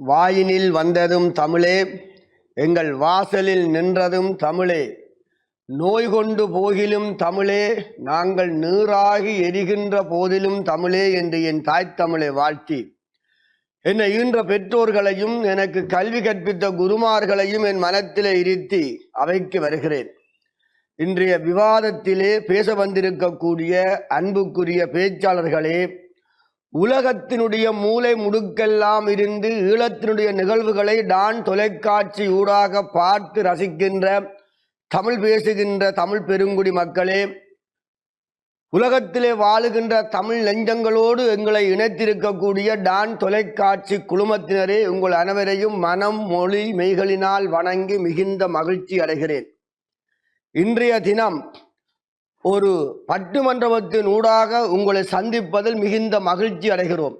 வாயினில் வந்ததும் தமிழே, எங்கள் வாசலில் நின்றதும் தமிழே. நோய் கொண்டு போகிலும் தமிழே, நாங்கள் நீராகி எரிகின்ற போதிலும் தமிழே என்று என் தாய் தமிழை வாழ்த்தி, என்னை ஈன்ற பெற்றோர்களையும் எனக்கு கல்வி கற்பித்த குருமார்களையும் என் மனத்திலே இருத்தி அவைக்கு வருகிறேன். இன்றைய விவாதத்திலே பேச வந்திருக்கக்கூடிய அன்புக்குரிய பேச்சாளர்களே, உலகத்தினுடைய மூலை முடுக்கெல்லாம் இருந்து ஈழத்தினுடைய நிகழ்வுகளை டான் தொலைக்காட்சி ஊடாக பார்த்து ரசிக்கின்ற தமிழ் பேசுகின்ற தமிழ் பெருங்குடி மக்களே, உலகத்திலே வாழுகின்ற தமிழ் நெஞ்சங்களோடு எங்களை இணைத்திருக்கக்கூடிய டான் தொலைக்காட்சி குழுமத்தினரே, உங்கள் அனைவரையும் மனம் மொழி மெய்களினால் வணங்கி மிகுந்த மகிழ்ச்சி அடைகிறேன். இன்றைய தினம் ஒரு பட்டுமன்றத்தின் ஊடாக உங்களை சந்திப்பதில் மிகுந்த மகிழ்ச்சி அடைகிறோம்.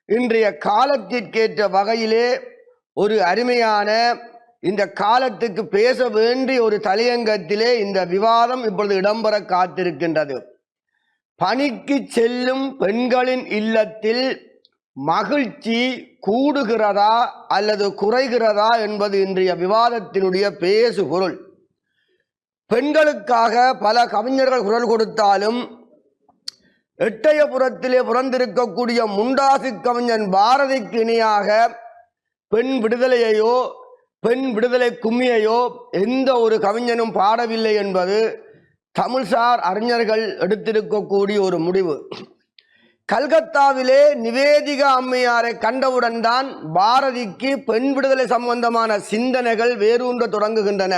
இன்றைய காலத்திற்கேற்ற வகையிலே ஒரு அருமையான இந்த காலத்துக்கு பேச வேண்டிய ஒரு தலையங்கத்திலே இந்த விவாதம் இப்பொழுது இடம்பெற காத்திருக்கின்றது. பணிக்கு செல்லும் பெண்களின் இல்லத்தில் மகிழ்ச்சி கூடுகிறதா அல்லது குறைகிறதா என்பது இன்றைய விவாதத்தினுடைய பேசுபொருள். பெண்களுக்காக பல கவிஞர்கள் குரல் கொடுத்தாலும் எட்டயபுரத்திலே பிறந்திருக்கக்கூடிய முண்டாசு கவிஞன் பாரதிக்கு இணையாக பெண் விடுதலையையோ பெண் விடுதலை கும்மியையோ எந்த ஒரு கவிஞனும் பாடவில்லை என்பது தமிழ்சார் அறிஞர்கள் எடுத்திருக்கக்கூடிய ஒரு முடிவு. கல்கத்தாவிலே நிவேதிகா அம்மையாரை கண்டவுடன் தான் பாரதிக்கு பெண் விடுதலை சம்பந்தமான சிந்தனைகள் வேரூன்ற தொடங்குகின்றன.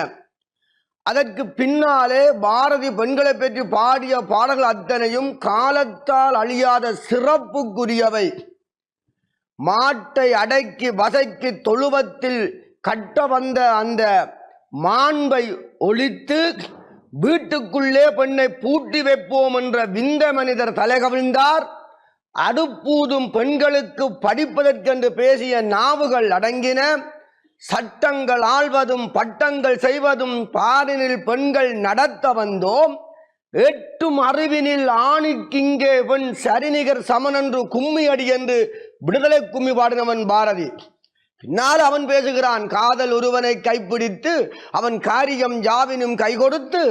அதற்கு பின்னாலே பாரதி பெண்களை பற்றி பாடிய பாடல்கள் அத்தனையும் காலத்தால் அழியாத சிறப்புக்குரியவை. மாட்டை அடக்கி வதைக்கு தொழுவத்தில் கட்ட வந்த அந்த மாண்பை ஒழித்து வீட்டுக்குள்ளே பெண்ணை பூட்டி வைப்போம் என்ற விந்த மனிதர் தலைகவிழ்ந்தார். அடுப்பூதும் பெண்களுக்கு படிப்பதற்கென்று பேசிய நாவுகள் அடங்கின. சட்டங்கள் ஆள்வதும் பட்டங்கள் செய்வதும் பாரினில் பெண்கள் நடத்த வந்தோம். எட்டும் அறிவினில் ஆணிக்கிங்கே பெண் சரிநிகர் சமனன்று கும்மி அடி என்று விடுதலை கும்மி பாடினவன் பாரதி. பின்னால் அவன் பேசுகிறான், காதல் ஒருவனை கைப்பிடித்து அவன் காரியம் யாவினும் கை கொடுத்து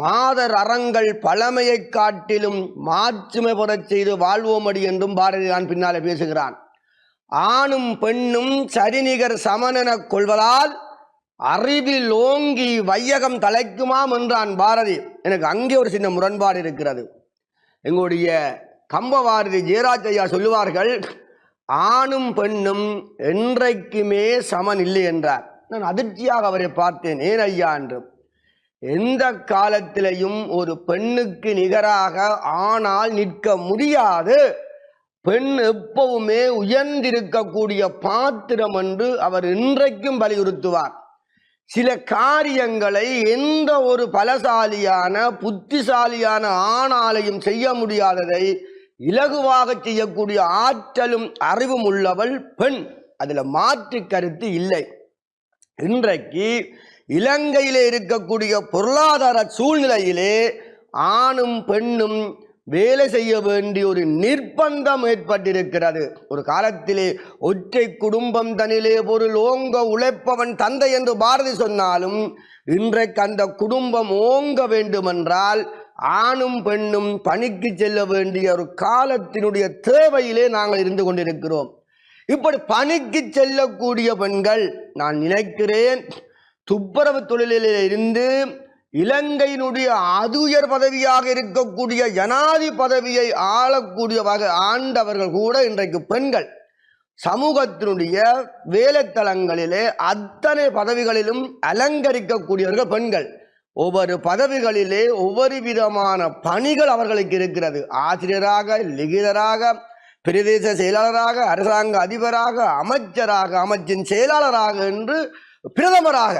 மாதர் அறங்கள் பழமையை காட்டிலும் மாற்றுமை பெறச் செய்து வாழ்வோமடி என்றும் பாரதி தான் பின்னாலே பேசுகிறான். ஆணும் பெண்ணும் சரிநிகர் சமனென கொள்வதால் அறிவில் ஓங்கி வையகம் தலைக்குமாம் என்றான் பாரதி. எனக்கு அங்கே ஒரு சின்ன முரண்பாடு இருக்கிறது. எங்களுடைய கம்பவாரதி ஜெயராஜ் ஐயா சொல்லுவார்கள், ஆணும் பெண்ணும் என்றைக்குமே சமன் இல்லை என்றார். நான் அதிர்ச்சியாக அவரை பார்த்தேன். ஏன் ஐயா என்று. எந்த காலத்திலையும் ஒரு பெண்ணுக்கு நிகராக ஆணால் நிற்க முடியாது. பெண் எப்பவுமே உயர்ந்திருக்கக்கூடிய பாத்திரம் என்று அவர் இன்றைக்கும் வலியுறுத்துவார். சில காரியங்களை எந்த ஒரு பலசாலியான புத்திசாலியான ஆணாலையும் செய்ய முடியாததை இலகுவாக செய்யக்கூடிய ஆற்றலும் அறிவும் உள்ளவள் பெண். அதுல மாற்று கருத்து இல்லை. இன்றைக்கு இலங்கையிலே இருக்கக்கூடிய பொருளாதார சூழ்நிலையிலே ஆணும் பெண்ணும் வேலை செய்ய வேண்டிய ஒரு நிர்பந்தம் ஏற்பட்டிருக்கிறது. ஒரு காலத்திலே ஒற்றை குடும்பம் தனிலே பொருள் ஓங்க உழைப்பவன் தந்தை என்று பாரதி சொன்னாலும் இன்றைக்கு அந்த குடும்பம் ஓங்க வேண்டுமென்றால் ஆணும் பெண்ணும் பணிக்கு செல்ல வேண்டிய ஒரு காலத்தினுடைய தேவையிலே நாங்கள் இருந்து கொண்டிருக்கிறோம். இப்படி பணிக்கு செல்லக்கூடிய பெண்கள், நான் நினைக்கிறேன் துப்புரவு தொழிலிலே இருந்து இலங்கையினுடைய உயர் பதவியாக இருக்கக்கூடிய ஜனாதி பதவியை ஆளக்கூடிய வகை ஆண்டவர்கள் கூட இன்றைக்கு பெண்கள். சமூகத்தினுடைய வேலைத்தளங்களிலே அத்தனை பதவிகளிலும் அலங்கரிக்கக்கூடியவர்கள் பெண்கள். ஒவ்வொரு பதவிகளிலே ஒவ்வொரு விதமான பணிகள் அவர்களுக்கு இருக்கிறது. ஆசிரியராக, லிகிதராக, பிரதேச செயலாளராக, அரசாங்க அதிபராக, அமைச்சராக, அமைச்சின் செயலாளராக என்று பிரதமராக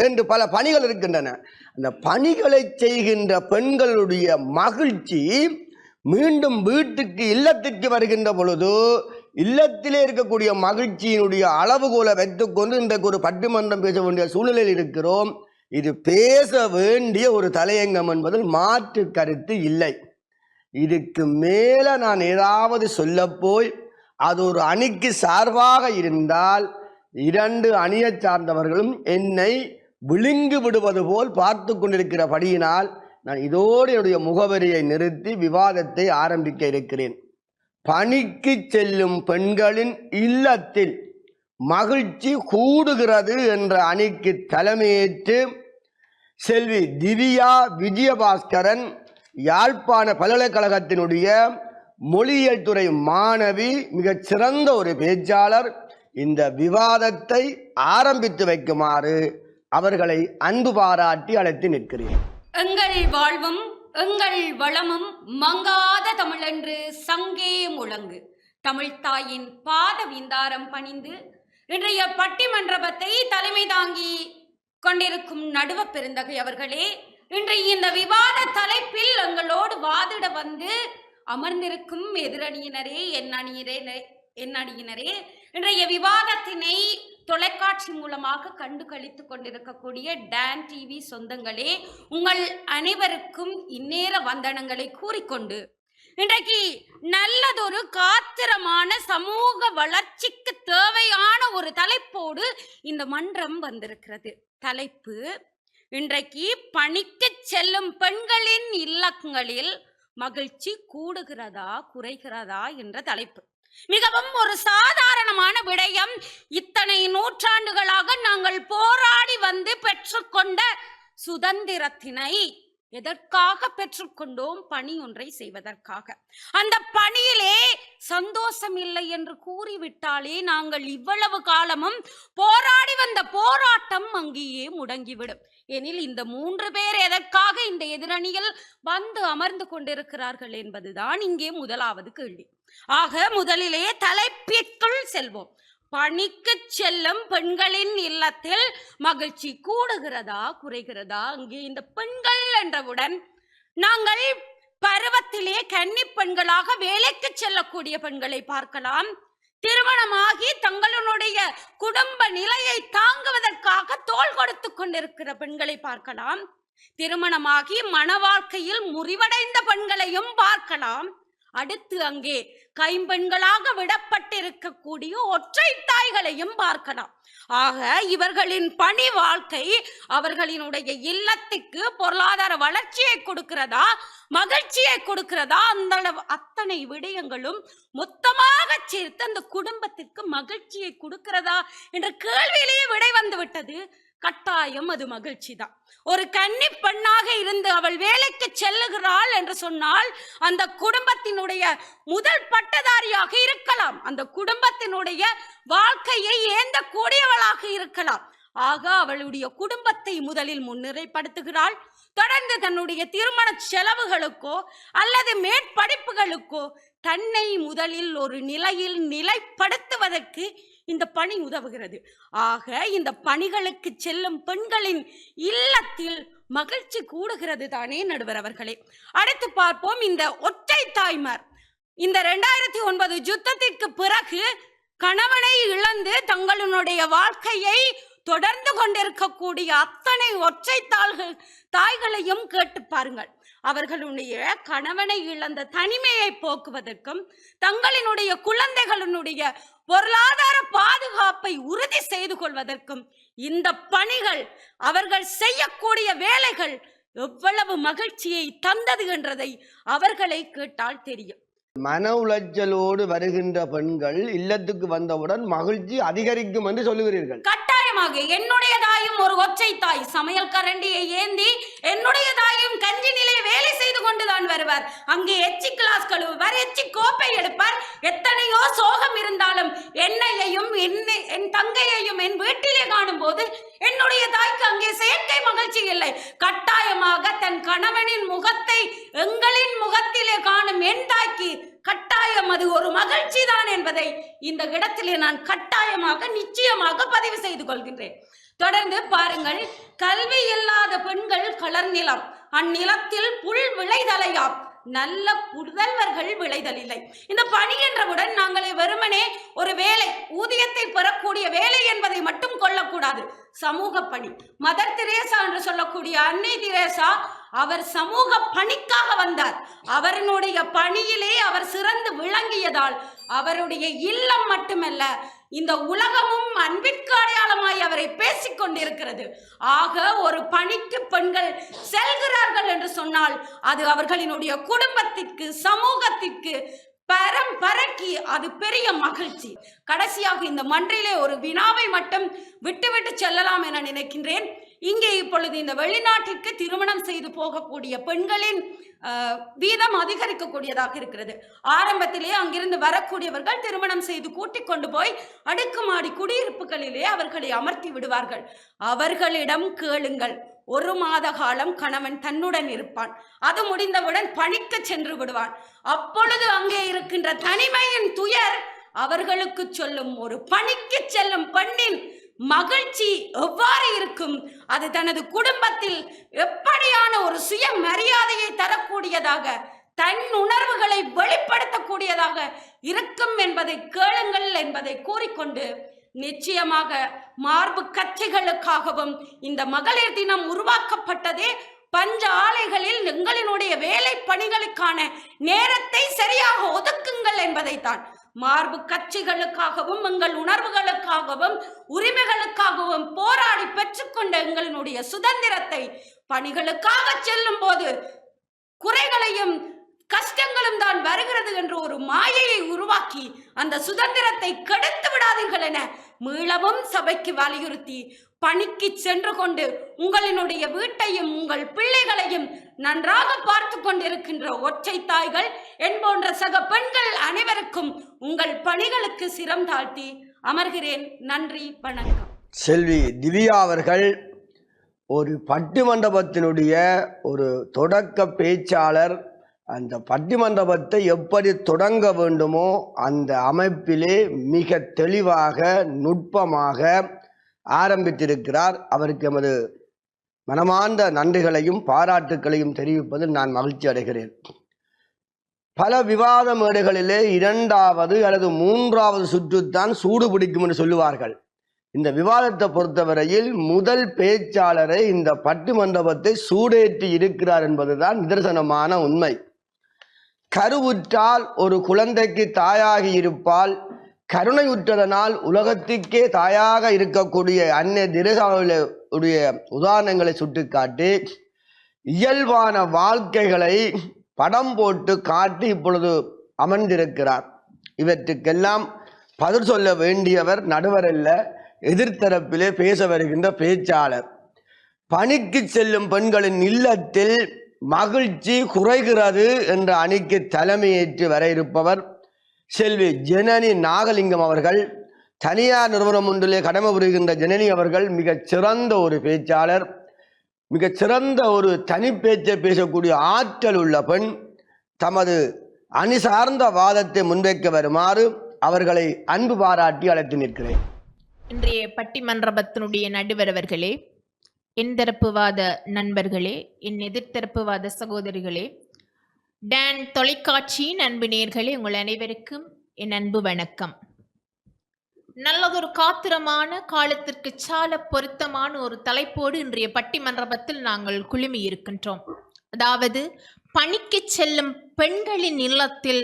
என்று பல பணிகள் இருக்கின்றன. அந்த பணிகளை செய்கின்ற பெண்களுடைய மகிழ்ச்சி மீண்டும் வீட்டுக்கு இல்லத்திற்கு வருகின்ற பொழுது இல்லத்திலே இருக்கக்கூடிய மகிழ்ச்சியினுடைய அளவுகோலை வைத்துக்கொண்டு இன்றைக்கு ஒரு பட்டிமன்றம் பேச வேண்டிய சூழ்நிலையில் இருக்கிறோம். இது பேச வேண்டிய ஒரு தலையங்கம் என்பதில் மாற்று கருத்து இல்லை. இதுக்கு மேல நான் ஏதாவது சொல்ல போய் அது ஒரு அணிக்கு சார்பாக இருந்தால் இரண்டு அணியை சார்ந்தவர்களும் என்னை விழுங்கி விடுவது போல் பார்த்து கொண்டிருக்கிறபடியினால் நான் இதோடு என்னுடைய முகவரியை நிறுத்தி விவாதத்தை ஆரம்பிக்க இருக்கிறேன். பணிக்கு செல்லும் பெண்களின் இல்லத்தில் மகிழ்ச்சி கூடுகிறது என்ற அணிக்கு தலைமையேற்று செல்வி திவ்யா விஜயபாஸ்கரன் யாழ்ப்பாண பல்கலைக்கழகத்தினுடைய மொழியியல் துறை மாணவி, மிகச் சிறந்த ஒரு பேச்சாளர், இந்த விவாதத்தை ஆரம்பித்து வைக்குமாறு அவர்களை அன்பு பாராட்டி அழைத்து நிற்கிறேன். எங்கள் வாழ்வும் எங்கள் வளமும் மங்காத தமிழென்று சங்கே முழங்கு. தமிழ்த்தாயின் பாத விந்தாரம் பணிந்து இன்றைய பட்டிமன்றத்தை தலைமை தாங்கி கொண்டிருக்கும் நடுவ பெருந்தகை அவர்களே, இன்றைய இந்த விவாத தலைப்பில் எங்களோடு வாதிட வந்து அமர்ந்திருக்கும் எதிரணியினரே, என் அணியினரே, இன்றைய விவாதத்தினை தொலைக்காட்சி மூலமாக கண்டு கழித்துக் கொண்டிருக்கக்கூடிய டான் டிவி சொந்தங்களே, உங்கள் அனைவருக்கும் இந்நேர வந்தனங்களை கூறிக்கொண்டு இன்றைக்கு நல்லதொரு காத்திரமான சமூக வளர்ச்சிக்கு தேவையான ஒரு தலைப்போடு இந்த மன்றம் வந்திருக்கிறது. தலைப்பு இன்றைக்கு பணிக்கு செல்லும் பெண்களின் இல்லங்களில் மகிழ்ச்சி கூடுகிறதா குறைகிறதா என்ற தலைப்பு. மிகவும் ஒரு சாதாரணமான விடயம். இத்தனை நூற்றாண்டுகளாக நாங்கள் போராடி வந்து பெற்றுக்கொண்ட சுதந்திரத்தினை எதற்காக பெற்றுக்கொண்டோம்? பணி ஒன்றை செய்வதற்காக. அந்த பணியிலே சந்தோஷம் இல்லை என்று கூறிவிட்டாலே நாங்கள் இவ்வளவு காலமும் போராடி வந்த போராட்டம் அங்கேயே முடங்கிவிடும். எனில் இந்த 3 பேர் எதற்காக இந்த எதிரணியில் வந்து அமர்ந்து கொண்டிருக்கிறார்கள் என்பதுதான் இங்கே முதலாவது கேள்வி. ஆக முதலிலே தலைப்பிற்குள் செல்வோம். பணிக்கு செல்லும் பெண்களின் இல்லத்தில் மகிழ்ச்சி கூடுகிறதா குறைகிறதா? அங்கே இந்த பெண்கள் என்றவுடன் நாங்கள் பருவத்திலே கன்னி பெண்களாக வேலைக்கு செல்லக்கூடிய பெண்களை பார்க்கலாம். திருமணமாகி தங்களுடைய குடும்ப நிலையை தாங்குவதற்காக தோள் கொடுத்து கொண்டிருக்கிற பெண்களை பார்க்கலாம். திருமணமாகி மன வாழ்க்கையில் முறிவடைந்த பெண்களையும் பார்க்கலாம். அடுத்து அங்கே கைம்பெண்களாக விடப்பட்டிருக்கக்கூடிய ஒற்றை தாய்களையும் பார்க்கலாம். ஆக இவர்களின் பணி வாழ்க்கை அவர்களினுடைய இல்லத்துக்கு பொருளாதார வளர்ச்சியை கொடுக்கிறதா மகிழ்ச்சியை கொடுக்கிறதா? அந்த அத்தனை விடயங்களும் மொத்தமாக சேர்த்து அந்த குடும்பத்திற்கு மகிழ்ச்சியை கொடுக்கிறதா என்ற கேள்வியிலேயே விடை வந்து விட்டது. கட்டாயம் அது மகிழ்ச்சி தான். ஒரு கன்னி பெண்ணாக இருந்து அவள் வேலைக்கு செல்லுகிறாள் என்று சொன்னால் அந்த குடும்பத்தினுடைய முதல் பட்டதாரியாக இருக்கலாம், அந்த குடும்பத்தினுடைய வாழ்க்கையை ஏந்த கூடியவளாக இருக்கலாம். ஆக அவளுடைய குடும்பத்தை முதலில் முன்னிலைப்படுத்துகிறாள். தொடர்ந்து தன்னுடைய திருமண செலவுகளுக்கோ அல்லது மேற்படிப்புகளுக்கோ தன்னை முதலில் ஒரு நிலையில் நிலைப்படுத்துவதற்கு இந்த பணி உதவுகிறது. ஆக இந்த பணிகளுக்கு செல்லும் பெண்களின் இல்லத்தில் மகிழ்ச்சி கூடுகிறது தானே நடுவர் அவர்களே. அடுத்து பார்ப்போம் இந்த ஒற்றை தாய்மார். இந்த 2009 யுத்தத்திற்கு பிறகு கணவனை இழந்து தங்களுடைய வாழ்க்கையை தொடர்ந்து கொண்டிருக்கக்கூடிய அத்தனை ஒற்றை தாய்களையும் கேட்டு பாருங்கள். அவர்களுடைய கணவனை இழந்த தனிமையை போக்குவதற்கும் தங்களினுடைய குழந்தைகளினுடைய பொருளாதார பாதுகாப்பை உறுதி செய்து கொள்வதற்கும் இந்த பணிகள், அவர்கள் செய்யக்கூடிய வேலைகள் எவ்வளவு மகிழ்ச்சியை தந்தது என்றதை அவர்களை கேட்டால் தெரியும். மன உளைச்சலோடு வருகின்ற பெண்கள் இல்லத்துக்கு வந்தவுடன் மகிழ்ச்சி அதிகரிக்கும் என்று சொல்லுகிறீர்கள். கட்டாயமாக. என்னுடைய தாயும் ஒரு ஒற்றை தாய். சமையல் கரண்டியை ஏந்தி என்னுடைய தாயும் கஞ்சி நிலையை வேலை செய்து கொண்டுதான் வருவார். அங்கே எச்சி கிளாஸ் கழுவுவார், எச்சி கோப்பை எடுப்பார். எத்தனையோ சோகம் இருந்தாலும் என்னையையும் என் தங்கையையும் என் வீட்டிலே காணும் போது என்னுடைய தாய்க்கு அங்கே செயற்கை மகிழ்ச்சி இல்லை. கட்டாயமாக தன் கணவனின் முகத்தை எங்களின் முகத்திலே காணும் என் தாய்க்கு கட்டாயம் அது ஒரு மகிழ்ச்சி தான் என்பதை இந்த இடத்திலே நான் கட்டாயமாக நிச்சயமாக பதிவு செய்து கொள்கின்றேன். தொடர்ந்து பாருங்கள். கல்வி இல்லாத பெண்கள் கலர் நிலம், அந்நிலத்தில் புல் விளைதலையாம், நல்ல புதல்வர்கள் விளைதல் இல்லை. இந்த பணி என்றவுடன் நாங்களே வெறுமனே ஒரு வேலை, ஊதியத்தை பெறக்கூடிய வேலை என்பதை மட்டும் கொள்ளக்கூடாது. சமூக பணி. மதர் தெரேசா என்று சொல்லக்கூடிய அன்னை தெரேசா அவர் சமூக பணிக்காக வந்தார். அவருடைய பணியிலே அவர் சிறந்து விளங்கியதால் அவருடைய இல்லம் மட்டுமல்ல, இந்த உலகமும் அன்பிற்கு அடையாளமாய் அவரை பேசிக் கொண்டிருக்கிறது. ஆக ஒரு பணிக்கு பெண்கள் செல்கிறார்கள் என்று சொன்னால் அது அவர்களினுடைய குடும்பத்திற்கு, சமூகத்திற்கு பரம்பரைக்கு அது பெரிய மகிழ்ச்சி. கடைசியாக இந்த மன்றிலே ஒரு வினாவை மட்டும் விட்டுவிட்டு செல்லலாம் என நினைக்கின்றேன். இங்கே இப்பொழுது இந்த வெளிநாட்டிற்கு திருமணம் செய்து போகக்கூடிய பெண்களின் வீதம் அதிகரிக்கக்கூடியதாக இருக்கிறது. ஆரம்பத்திலே அங்கிருந்து வரக்கூடியவர்கள் திருமணம் செய்து கூட்டிக் கொண்டு போய் அடுக்குமாடி குடியிருப்புகளிலே அவர்களை அமர்த்தி விடுவார்கள். அவர்களிடம் கேளுங்கள், 1 மாத காலம் கணவன் தன்னுடன் இருப்பான், அது முடிந்தவுடன் பணிக்கு சென்று விடுவான். அப்பொழுது அங்கே இருக்கின்ற தனிமையின் துயர் அவர்களுக்கு சொல்லும். ஒரு பணிக்கு செல்லும் பெண்ணின் மகிழ்ச்சி எவ்வாறு இருக்கும், அது தனது குடும்பத்தில் எப்படியான ஒரு சுய மரியாதையை தரக்கூடியதாக, தன் உணர்வுகளை வெளிப்படுத்தக்கூடியதாக இருக்கும் என்பதை கேளுங்கள் என்பதை கூறிக்கொண்டு, நிச்சயமாக மார்பு கச்சைகளுக்காகவும் இந்த மகளிர் தினம் உருவாக்கப்பட்டதே பஞ்ச ஆலைகளில் எங்களினுடைய வேலை பணிகளுக்கான நேரத்தை சரியாக ஒதுக்குங்கள் என்பதைத்தான். மார்பு கட்சிகளுக்காகவும் எங்கள் உணர்வுகளுக்காகவும் உரிமைகளுக்காகவும் போராடி பெற்றுக்கொண்ட எங்களினுடைய சுதந்திரத்தை பணிகளுக்காக செல்லும் போது குறைகளையும் கஷ்டங்களும் தான் வருகிறது என்று ஒரு மாயையை உருவாக்கி அந்த சுதந்திரத்தை கெடுத்து விடாதீர்கள் என மீளவும் சபைக்கு வலியுறுத்தி, பணிக்கு சென்று கொண்டு உங்களினுடைய வீட்டையும் உங்கள் பிள்ளைகளையும் நன்றாக பார்த்து கொண்டிருக்கின்ற ஒற்றை தாய்கள் என்போன்ற சக பெண்கள் அனைவருக்கும் உங்கள் பணிகளுக்கு சிரம் தாழ்த்தி அமர்கிறேன். நன்றி, வணக்கம். செல்வி திவ்யா அவர்கள் ஒரு பட்டிமண்டபத்தினுடைய ஒரு தொடக்க பேச்சாளர். அந்த பட்டிமண்டபத்தை எப்படி தொடங்க வேண்டுமோ அந்த அமைப்பிலே மிக தெளிவாக நுட்பமாக ஆரம்பித்திருக்கிறார். அவருக்கு எமது மனமார்ந்த நன்றிகளையும் பாராட்டுக்களையும் தெரிவிப்பதில் நான் மகிழ்ச்சி அடைகிறேன். பல விவாத மேடைகளிலே 2வது அல்லது 3வது சுற்றுத்தான் சூடு பிடிக்கும் என்று சொல்லுவார்கள். இந்த விவாதத்தை பொறுத்தவரையில் முதல் பேச்சாளரை இந்த பட்டிமண்டபத்தை சூடேற்றி இருக்கிறார் என்பதுதான் நிதர்சனமான உண்மை. கருவுற்றால் ஒரு குழந்தைக்கு தாயாகி இருப்பால், கருணையுற்றதனால் உலகத்திற்கே தாயாக இருக்கக்கூடிய அன்னை தெரேசாவுடைய உதாரணங்களை சுட்டிக்காட்டி இயல்பான வாழ்க்கைகளை படம் போட்டு காட்டி இப்பொழுது அமர்ந்திருக்கிறார். இவற்றுக்கெல்லாம் பதில் சொல்ல வேண்டியவர் நடுவர் அல்ல, எதிர்த்தரப்பிலே பேச வருகின்ற பேச்சாளர். பணிக்கு செல்லும் பெண்களின் இல்லத்தில் மகிழ்ச்சி குறைகிறது என்ற அணிக்கு தலைமையேற்று வர இருப்பவர் செல்வி ஜனனி நாகலிங்கம் அவர்கள். தனியார் நிறுவனம் ஒன்றிலே கடமை புரிகின்ற ஜனனி அவர்கள் மிகச் சிறந்த ஒரு பேச்சாளர், மிகச் சிறந்த ஒரு தனி பேச்சை பேசக்கூடிய ஆற்றல் உள்ள பெண். தமது அணி சார்ந்த வாதத்தை முன்வைக்க வருமாறு அவர்களை அன்பு பாராட்டி அழைத்து நிற்கிறேன். இன்றைய பட்டிமன்றத்தினுடைய நடுவர் அவர்களே, என் தரப்புவாத நண்பர்களே, என் எதிர்த்தரப்புவாத சகோதரிகளே, டான் தொலைக்காட்சியின் அன்பு நேயர்களே, உங்கள் அனைவருக்கும் என் அன்பு வணக்கம். நல்லதொரு காத்திரமான காலத்திற்கு சால பொருத்தமான ஒரு தலைப்போடு இன்றைய பட்டிமன்றத்தில் நாங்கள் குழுமி இருக்கின்றோம். அதாவது, பணிக்கு செல்லும் பெண்களின் இல்லத்தில்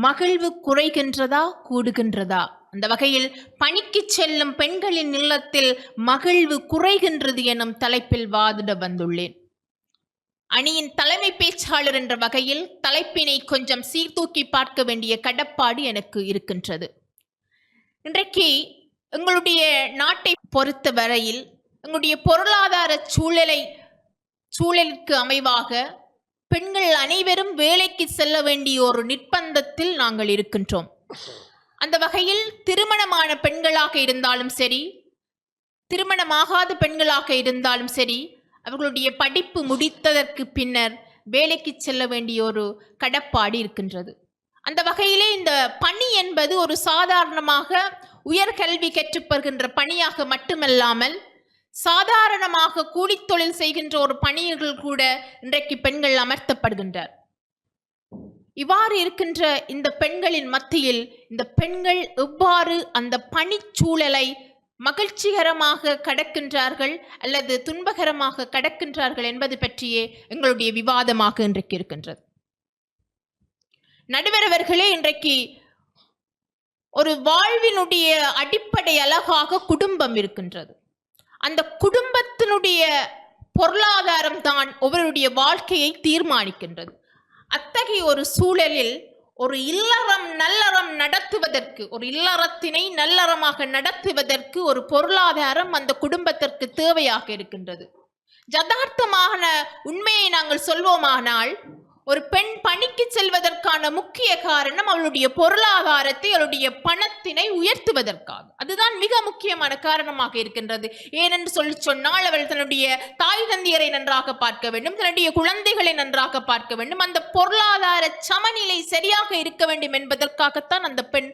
மகிழ்வு குறைகின்றதா கூடுகின்றதா? அந்த வகையில் பணிக்கு செல்லும் பெண்களின் இல்லத்தில் மகிழ்வு குறைகின்றது எனும் தலைப்பில் வாதிட வந்துள்ளேன். அணியின் தலைமை பேச்சாளர் என்ற வகையில் தலைப்பினை கொஞ்சம் சீர்தூக்கி பார்க்க வேண்டிய கடப்பாடு எனக்கு இருக்கின்றது. இன்றைக்கு எங்களுடைய நாட்டை பொறுத்த வரையில் எங்களுடைய பொருளாதார சூழலுக்கு அமைவாக பெண்கள் அனைவரும் வேலைக்கு செல்ல வேண்டிய ஒரு நிர்பந்தத்தில் நாங்கள் இருக்கின்றோம். அந்த வகையில் திருமணமான பெண்களாக இருந்தாலும் சரி, திருமணமாகாத பெண்களாக இருந்தாலும் சரி, அவர்களுடைய படிப்பு முடித்ததற்கு பின்னர் வேலைக்கு செல்ல வேண்டிய ஒரு கடப்பாடு இருக்கின்றது. அந்த வகையிலே இந்த பணி என்பது ஒரு சாதாரணமாக உயர்கல்வி கற்றுப்பெறுகின்ற பணியாக மட்டுமல்லாமல் சாதாரணமாக கூலித்தொழில் செய்கின்ற ஒரு பணியர்கள் கூட இன்றைக்கு பெண்கள் அமர்த்தப்படுகின்றார். இவ்வாறு இருக்கின்ற இந்த பெண்களின் மத்தியில் இந்த பெண்கள் எவ்வாறு அந்த பணிச்சூழலை மகிழ்ச்சிகரமாக கடக்கின்றார்கள் அல்லது துன்பகரமாக கடக்கின்றார்கள் என்பது பற்றியே எங்களுடைய விவாதமாக இன்றைக்கு இருக்கின்றது. நடுவரவர்களே, இன்றைக்கு ஒரு வாழ்வினுடைய அடிப்படை அழகாக குடும்பம் இருக்கின்றது. அந்த குடும்பத்தினுடைய பொருளாதாரம் தான் ஒவ்வொருடைய வாழ்க்கையை தீர்மானிக்கின்றது. அத்தகைய ஒரு சூழலில் ஒரு இல்லறம் நல்லறம் நடத்துவதற்கு, ஒரு இல்லறத்தினை நல்லறமாக நடத்துவதற்கு ஒரு பொருளாதாரம் அந்த குடும்பத்திற்கு தேவையாக இருக்கின்றது. யதார்த்தமான உண்மையை நாங்கள் சொல்வோமானால், ஒரு பெண் பணிக்கு செல்வதற்கான முக்கிய காரணம் அவளுடைய பொருளாதாரத்தை, அவளுடைய பணத்தினை உயர்த்துவதற்காக. அதுதான் மிக முக்கியமான காரணமாக இருக்கின்றது. ஏனென்று சொன்னால், அவள் தன்னுடைய தாய் தந்தையரை நன்றாக பார்க்க வேண்டும், தன்னுடைய குழந்தைகளை நன்றாக பார்க்க வேண்டும், அந்த பொருளாதார சமநிலை சரியாக இருக்க வேண்டும் என்பதற்காகத்தான் அந்த பெண்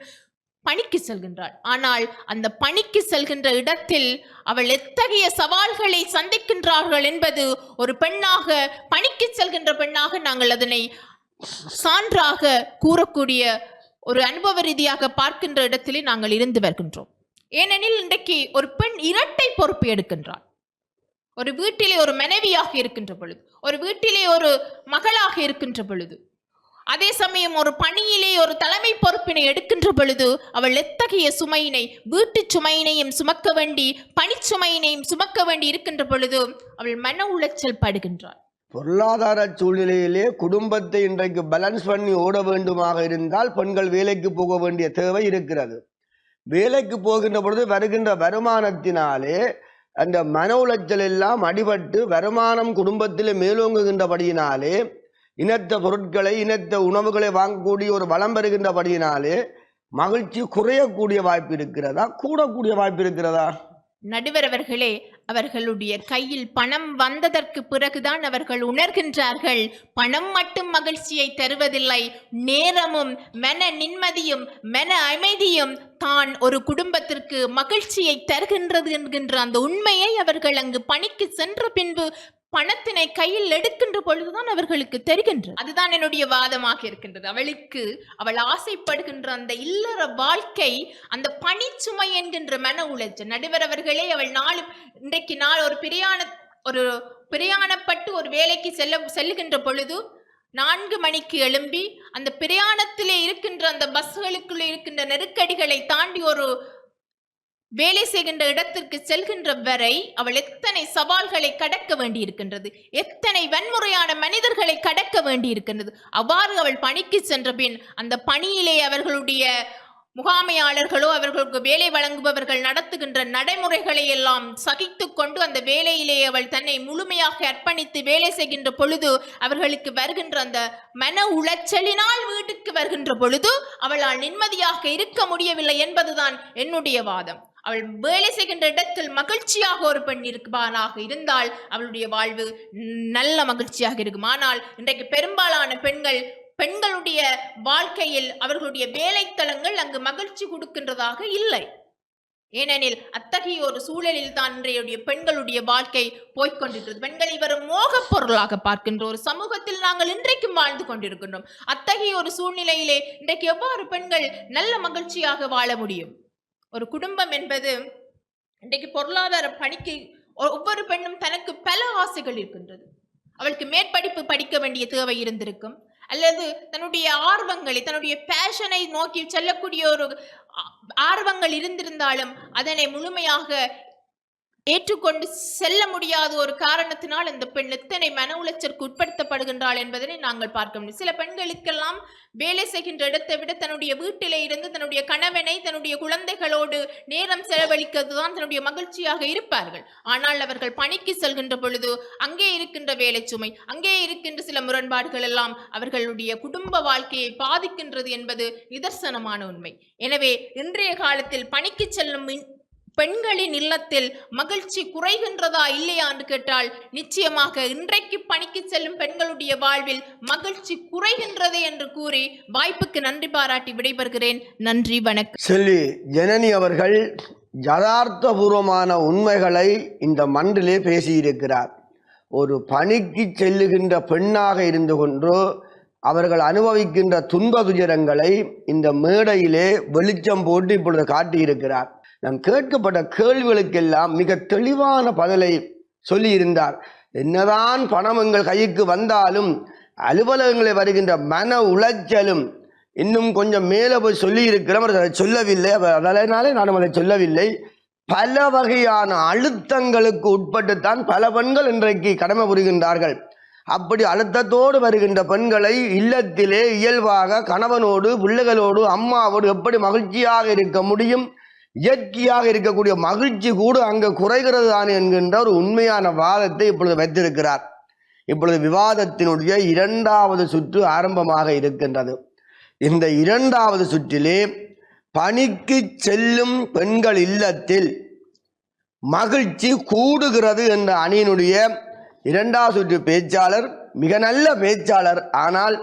பணிக்கு செல்கின்றாள். ஆனால் அந்த பணிக்கு செல்கின்ற இடத்தில் அவள் எத்தகைய சவால்களை சந்திக்கின்றார்கள் என்பது ஒரு பெண்ணாக, பணிக்கு செல்கின்ற பெண்ணாக நாங்கள் அதனை சான்றாக கூறக்கூடிய ஒரு அனுபவ ரீதியாக பார்க்கின்ற இடத்திலே நாங்கள் இருந்து வருகின்றோம். ஏனெனில் இன்றைக்கு ஒரு பெண் இரட்டை பொறுப்பு எடுக்கின்றாள். ஒரு வீட்டிலே ஒரு மனைவியாக இருக்கின்ற பொழுது, ஒரு வீட்டிலே ஒரு மகளாக இருக்கின்ற பொழுது, அதே சமயம் ஒரு பணியிலே ஒரு தலைமை பொறுப்பினை எடுக்கின்ற பொழுது அவள் எத்தகைய சுமையினை, வீட்டு சுமையினையும் சுமக்க வேண்டி, பணிச்சுமையினையும் சுமக்க வேண்டி இருக்கின்ற பொழுது அவள் மன உளைச்சல் படுகின்றாள். பொருளாதார சூழ்நிலையிலே குடும்பத்தை இன்றைக்கு பேலன்ஸ் பண்ணி ஓட வேண்டுமாக இருந்தால் பெண்கள் வேலைக்கு போக வேண்டிய தேவை இருக்கிறது. வேலைக்கு போகின்ற பொழுது வருகின்ற வருமானத்தினாலே அந்த மன உளைச்சல் எல்லாம் அடிபட்டு வருமானம் குடும்பத்திலே மேலோங்குகின்றபடியினாலே இனத்த பொருட்களை, இனத்த உணவுகளை வாங்கக்கூடிய ஒரு வளம் பெறுகின்றபடியினாலே மகிழ்ச்சி குறையக்கூடிய வாய்ப்பு இருக்கிறதா, கூடக்கூடிய வாய்ப்பு இருக்கிறதா? நடுவரவர்களே, அவர்களுடைய கையில் பணம் வந்ததற்கு பிறகுதான் அவர்கள் உணர்கின்றார்கள், பணம் மட்டும் மகிழ்ச்சியை தருவதில்லை, நேரமும் மன நிம்மதியும் மன அமைதியும் தான் ஒரு குடும்பத்திற்கு மகிழ்ச்சியை தருகின்றது என்கின்ற அந்த உண்மையை அவர்கள் அங்கு பணிக்கு சென்ற பின்பு பணத்தினை கையில் எடுக்கின்ற பொழுதுதான் அவர்களுக்கு தெரிகின்றது. அதுதான் என்னுடைய வாதமாக இருக்கின்றது. அவள் ஆசைப்படுகின்ற அந்த இல்லற வாழ்க்கை, அந்த பணிச்சுமை என்கின்ற மன உளைச்சல். நடுவரவர்களே, அவள் இன்றைக்கு ஒரு பிரயாணப்பட்டு ஒரு வேலைக்கு செல்லுகின்ற பொழுது 4 மணிக்கு எழும்பி அந்த பிரயாணத்திலே இருக்கின்ற அந்த பஸ்களுக்குள்ளே இருக்கின்ற நெருக்கடிகளை தாண்டி ஒரு வேலை செய்கின்ற இடத்திற்கு செல்கின்ற வரை அவள் எத்தனை சவால்களை கடக்க வேண்டி இருக்கின்றது, எத்தனை வன்முறையான மனிதர்களை கடக்க வேண்டி இருக்கின்றது. அவ்வாறு அவள் பணிக்கு சென்ற பின் அந்த பணியிலே அவர்களுடைய முகாமையாளர்களோ அவர்களுக்கு வேலை வழங்குபவர்கள் நடத்துகின்ற நடைமுறைகளை எல்லாம் சகித்து கொண்டு அந்த வேலையிலே அவள் தன்னை முழுமையாக அர்ப்பணித்து வேலை செய்கின்ற பொழுது அவர்களுக்கு வருகின்ற அந்த மன உளைச்சலினால் வீட்டுக்கு வருகின்ற பொழுது அவளால் நிம்மதியாக இருக்க முடியவில்லை என்பதுதான் என்னுடைய வாதம். அவள் வேலை செய்கின்ற இடத்தில் மகிழ்ச்சியாக ஒரு பெண் இருப்பானாக இருந்தால் அவளுடைய வாழ்வு நல்ல மகிழ்ச்சியாக இருக்கும். ஆனால் இன்றைக்கு பெரும்பாலான பெண்களுடைய வாழ்க்கையில் அவர்களுடைய வேலைத்தலங்கள் அங்கு மகிழ்ச்சி கொடுக்கின்றதாக இல்லை. ஏனெனில் அத்தகைய ஒரு சூழலில் தான் இன்றைய பெண்களுடைய வாழ்க்கை போய்கொண்டிருக்கிறது. பெண்களை வரும் மோகப் பொருளாக பார்க்கின்ற ஒரு சமூகத்தில் நாங்கள் இன்றைக்கும் வாழ்ந்து கொண்டிருக்கின்றோம். அத்தகைய ஒரு சூழ்நிலையிலே இன்றைக்கு எவ்வாறு பெண்கள் நல்ல மகிழ்ச்சியாக வாழ முடியும்? ஒரு குடும்பம் என்பது இன்றைக்கு பொருளாதார பணிக்கு ஒவ்வொரு பெண்ணும் தனக்கு பல ஆசைகள் இருக்கின்றது. அவளுக்கு மேற்படிப்பு படிக்க வேண்டிய தேவை இருந்திருக்கும், அல்லது தன்னுடைய ஆர்வங்களை, தன்னுடைய பேஷனை நோக்கி செல்லக்கூடிய ஒரு ஆர்வங்கள் இருந்திருந்தாலும் அதனை முழுமையாக ஏற்றுக்கொண்டு செல்ல முடியாத ஒரு காரணத்தினால் இந்த பெண் எத்தனை மன உளைச்சலுக்கு உட்படுத்தப்படுகின்றாள் என்பதனை நாங்கள் பார்க்க முடியும். சில பெண்களுக்கெல்லாம் வேலை செய்கின்ற இடத்தை விட தன்னுடைய வீட்டிலே இருந்து தன்னுடைய கணவனை, தன்னுடைய குழந்தைகளோடு நேரம் செலவழிக்கிறது தான் தன்னுடைய மகிழ்ச்சியாக இருப்பார்கள். ஆனால் அவர்கள் பணிக்கு செல்கின்ற பொழுது அங்கே இருக்கின்ற வேலை சுமை, அங்கே இருக்கின்ற சில முரண்பாடுகள் எல்லாம் அவர்களுடைய குடும்ப வாழ்க்கையை பாதிக்கின்றது என்பது நிதர்சனமான உண்மை. எனவே இன்றைய காலத்தில் பணிக்கு செல்லும் பெண்களின் இல்லத்தில் மகிழ்ச்சி குறைகின்றதா இல்லையா என்று கேட்டால் நிச்சயமாக இன்றைக்கு பணிக்கு செல்லும் பெண்களுடைய வாழ்வில் மகிழ்ச்சி குறைகின்றது என்று கூறி வாய்ப்புக்கு நன்றி பாராட்டி விடைபெறுகிறேன். நன்றி, வணக்கம். செல்வி ஜனனி அவர்கள் யதார்த்தபூர்வமான உண்மைகளை இந்த மன்றிலே பேசியிருக்கிறார். ஒரு பணிக்கு செல்லுகின்ற பெண்ணாக இருந்து கொண்டோ அவர்கள் அனுபவிக்கின்ற துன்ப துயரங்களை இந்த மேடையிலே வெளிச்சம் போட்டு இப்பொழுது காட்டியிருக்கிறார். நான் கேட்கப்பட்ட கேள்விகளுக்கெல்லாம் மிக தெளிவான பதிலை சொல்லியிருந்தார். என்னதான் பணம் எங்கள் கைக்கு வந்தாலும் அலுவலகங்களில் வருகின்ற மன உளைச்சலும் இன்னும் கொஞ்சம் மேலே போய் சொல்லியிருக்கிறோம், அதை சொல்லவில்லை. அதனாலே நானும் அதை சொல்லவில்லை. பல வகையான அழுத்தங்களுக்கு உட்பட்டுத்தான் பல பெண்கள் இன்றைக்கு கடமை புரிகின்றார்கள். அப்படி அழுத்தத்தோடு வருகின்ற பெண்களை இல்லத்திலே இயல்பாக கணவனோடு பிள்ளைகளோடு அம்மாவோடு எப்படி மகிழ்ச்சியாக இருக்க முடியும், இயற்கையாக இருக்கக்கூடிய மகிழ்ச்சி கூட அங்கே குறைகிறது தான் என்கின்ற ஒரு உண்மையான வாதத்தை இப்பொழுது வைத்திருக்கிறார். இப்பொழுது விவாதத்தினுடைய 2வது சுற்று ஆரம்பமாக இருக்கின்றது. இந்த 2வது சுற்றிலே பணிக்கு செல்லும் பெண்கள் இல்லத்தில் மகிழ்ச்சி கூடுகிறது என்ற அணியினுடைய 2வது சுற்று பேச்சாளர் மிக நல்ல பேச்சாளர். ஆனால்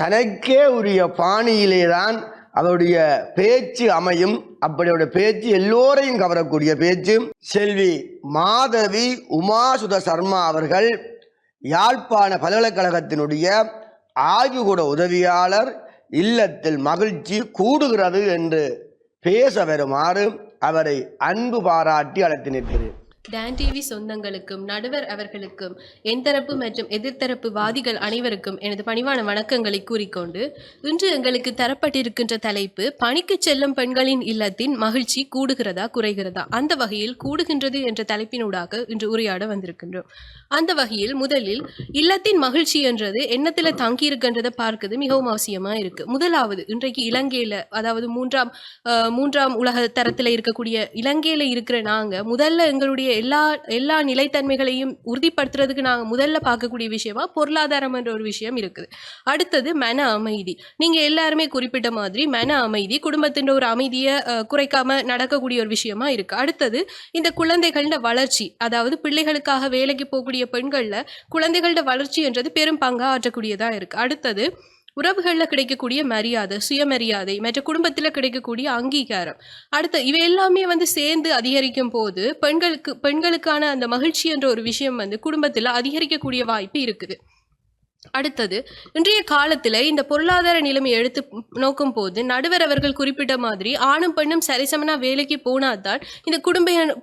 தனக்கே உரிய பாணியிலே தான் அவருடைய பேச்சு அமையும். அப்படியோட பேச்சு எல்லோரையும் கவரக்கூடிய பேச்சு. செல்வி மாதவி உமாசுத சர்மா அவர்கள் யாழ்ப்பாண பல்கலைக்கழகத்தினுடைய ஆய்வுகூட உதவியாளர் இல்லத்தில் மகிழ்ச்சி கூடுகிறது என்று பேச வருமாறு அவரை அன்பு பாராட்டி அழைத்து நிற்கிறேன். டான் டிவி சொந்தங்களுக்கும் நடுவர் அவர்களுக்கும் எந்தரப்பு மற்றும் எதிர்த்தரப்பு வாதிகள் அனைவருக்கும் எனது பணிவான வணக்கங்களை கூறிக்கொண்டு, இன்று எங்களுக்கு தரப்பட்டிருக்கின்ற தலைப்பு பணிக்கு செல்லும் பெண்களின் இல்லத்தின் மகிழ்ச்சி கூடுகிறதா குறைகிறதா. அந்த வகையில் கூடுகின்றது என்ற தலைப்பினூடாக இன்று உரையாட வந்திருக்கின்றோம். அந்த வகையில் முதலில் இல்லத்தின் மகிழ்ச்சி என்றது எண்ணத்தில் தங்கி இருக்கின்றதை பார்க்கிறது மிகவும் அவசியமா இருக்கு. முதலாவது, இன்றைக்கு இலங்கையில, அதாவது மூன்றாம் உலக தரத்தில் இருக்கக்கூடிய இலங்கையில இருக்கிற நாங்க முதல்ல எங்களுடைய எல்லா நிலைத்தன்மைகளையும் உறுதிப்படுத்துறதுக்கு நாங்க முதல்ல பார்க்கக்கூடிய விஷயமா பொருளாதாரம் என்ற ஒரு விஷயம் இருக்குது. அடுத்தது மன அமைதி. நீங்க எல்லாருமே குறிப்பிட்ட மாதிரி மன அமைதி குடும்பத்தின் ஒரு அமைதியை குறைக்காம நடக்கக்கூடிய ஒரு விஷயமா இருக்கு. அடுத்தது இந்த குழந்தைகளோட வளர்ச்சி, அதாவது பிள்ளைகளுக்காக வேலைக்கு போகக்கூடிய பெண்கள்ல குழந்தைகளோட வளர்ச்சி என்றது பெரும் பங்கா ஆற்றக்கூடியதா இருக்கு. அடுத்தது உறவுகளில் கிடைக்கக்கூடிய மரியாதை, சுயமரியாதை, மற்ற குடும்பத்தில் கிடைக்கக்கூடிய அங்கீகாரம். அடுத்த இவை எல்லாமே சேர்ந்து அதிகரிக்கும் போது பெண்களுக்கான அந்த மகிழ்ச்சி என்ற ஒரு விஷயம் குடும்பத்தில் அதிகரிக்கக்கூடிய வாய்ப்பு இருக்குது. அடுத்தது, இன்றைய காலத்தில் இந்த பொருளாதார நிலைமை எடுத்து நோக்கும் போது நடுவர் அவர்கள் குறிப்பிட்ட மாதிரி ஆணும் பெண்ணும் சரிசமனா வேலைக்கு போனாதான் இந்த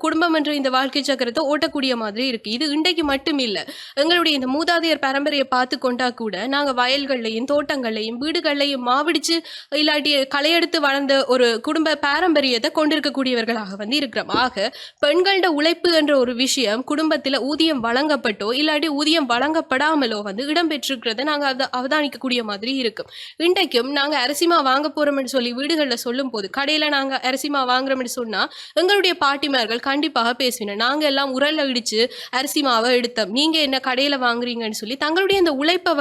குடும்பம் என்ற இந்த வாழ்க்கை சக்கரத்தை ஓட்டக்கூடிய மாதிரி இருக்கு. இது இன்றைக்கு மட்டும் இல்லை, எங்களுடைய இந்த மூதாதையர் பரம்பரையை பார்த்து கொண்டா கூட நாங்கள் வயல்கள்லையும் தோட்டங்கள்லையும் வீடுகள்லையும் மாவிடிச்சு இல்லாட்டி களையெடுத்து வளர்ந்த ஒரு குடும்ப பாரம்பரியத்தை கொண்டிருக்கக்கூடியவர்களாக இருக்கிறோம். ஆக பெண்களோட உழைப்பு என்ற ஒரு விஷயம் குடும்பத்தில் ஊதியம் வழங்கப்பட்டோ இல்லாட்டி ஊதியம் வழங்கப்படாமலோ இடம்பெற்று நாங்க அவதானிக்கக்கூடிய மாதிரி இருக்கும். இன்றைக்கும் நாங்க அரிசிமா வாங்க போறோம்னு சொல்லி வீடுகளில் சொல்லும் போது, கடையில நாங்க அரிசிமா வாங்குறோம்னு சொன்னா எங்களுடைய பாட்டிமார்கள் கண்டிப்பாக பேசுவினர், நாங்க எல்லாம் உரல்ல இடிச்சு அரிசிமாவை எடுத்தோம், நீங்க என்ன கடையில வாங்குறீங்கன்னு சொல்லி தங்களுடைய இந்த உழைப்பை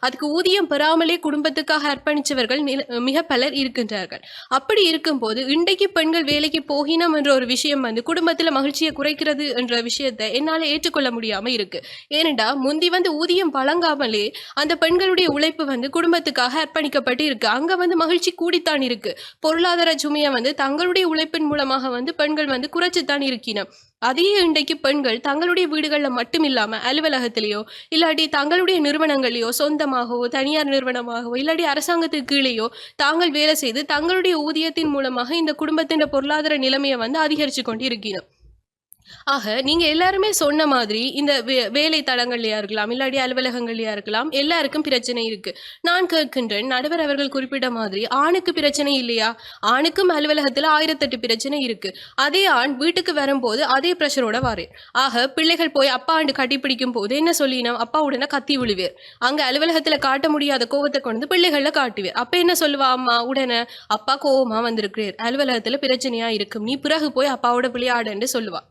அதுக்கு ஊதியம் பெறாமலே குடும்பத்துக்காக அர்ப்பணிச்சவர்கள் மிக பலர் இருக்கின்றார்கள். அப்படி இருக்கும் போது இன்றைக்கு பெண்கள் வேலைக்கு போகினோம் என்ற ஒரு விஷயம் குடும்பத்துல மகிழ்ச்சியை குறைக்கிறது என்ற விஷயத்தை என்னால ஏற்றுக்கொள்ள முடியாம இருக்கு. ஏனென்றா முந்தி ஊதியம் வழங்காமலே அந்த பெண்களுடைய உழைப்பு குடும்பத்துக்காக அர்ப்பணிக்கப்பட்டு இருக்கு. அங்க மகிழ்ச்சி கூடித்தான் இருக்கு. பொருளாதார சுமையை தங்களுடைய உழைப்பின் மூலமாக பெண்கள் குறைச்சுத்தான் இருக்கணும். அதே இன்றைக்கு பெண்கள் தங்களுடைய வீடுகளில் மட்டும் இல்லாம அலுவலகத்திலேயோ இல்லாட்டி தங்களுடைய நிறுவனங்களையோ சொந்தமாகவோ தனியார் நிறுவனமாகவோ இல்லாட்டி அரசாங்கத்துக்கு கீழேயோ தாங்கள் வேலை செய்து தங்களுடைய ஊதியத்தின் மூலமாக இந்த குடும்பத்தின் பொருளாதார நிலைமையை அதிகரிச்சு கொண்டு இருக்கணும். ஆக நீங்க எல்லாருமே சொன்ன மாதிரி இந்த வேலை தளங்கள்லயா இருக்கலாம் இல்லாட்டி அலுவலகங்கள்லயா இருக்கலாம், எல்லாருக்கும் பிரச்சனை இருக்கு. நான் கேட்கின்றேன், நடுவர் அவர்கள் குறிப்பிட்ட மாதிரி ஆணுக்கு பிரச்சனை இல்லையா? ஆணுக்கும் அலுவலகத்துல 1008 பிரச்சனை இருக்கு. அதே ஆண் வீட்டுக்கு வரும்போது அதே பிரஷரோட வாரேன். ஆக பிள்ளைகள் போய் அப்பா ஆண்டு கட்டி பிடிக்கும் போது என்ன சொல்லினோம், அப்பா உடனே கத்தி விழுவேர். அங்க அலுவலகத்துல காட்ட முடியாத கோவத்தை கொண்டு பிள்ளைகள்ல காட்டுவேர். அப்ப என்ன சொல்லுவா அம்மா, உடனே அப்பா கோவமா வந்திருக்கிறார், அலுவலகத்துல பிரச்சனையா இருக்கும், நீ பிறகு போய் அப்பாவோட விளையாடுன்னு சொல்லுவா.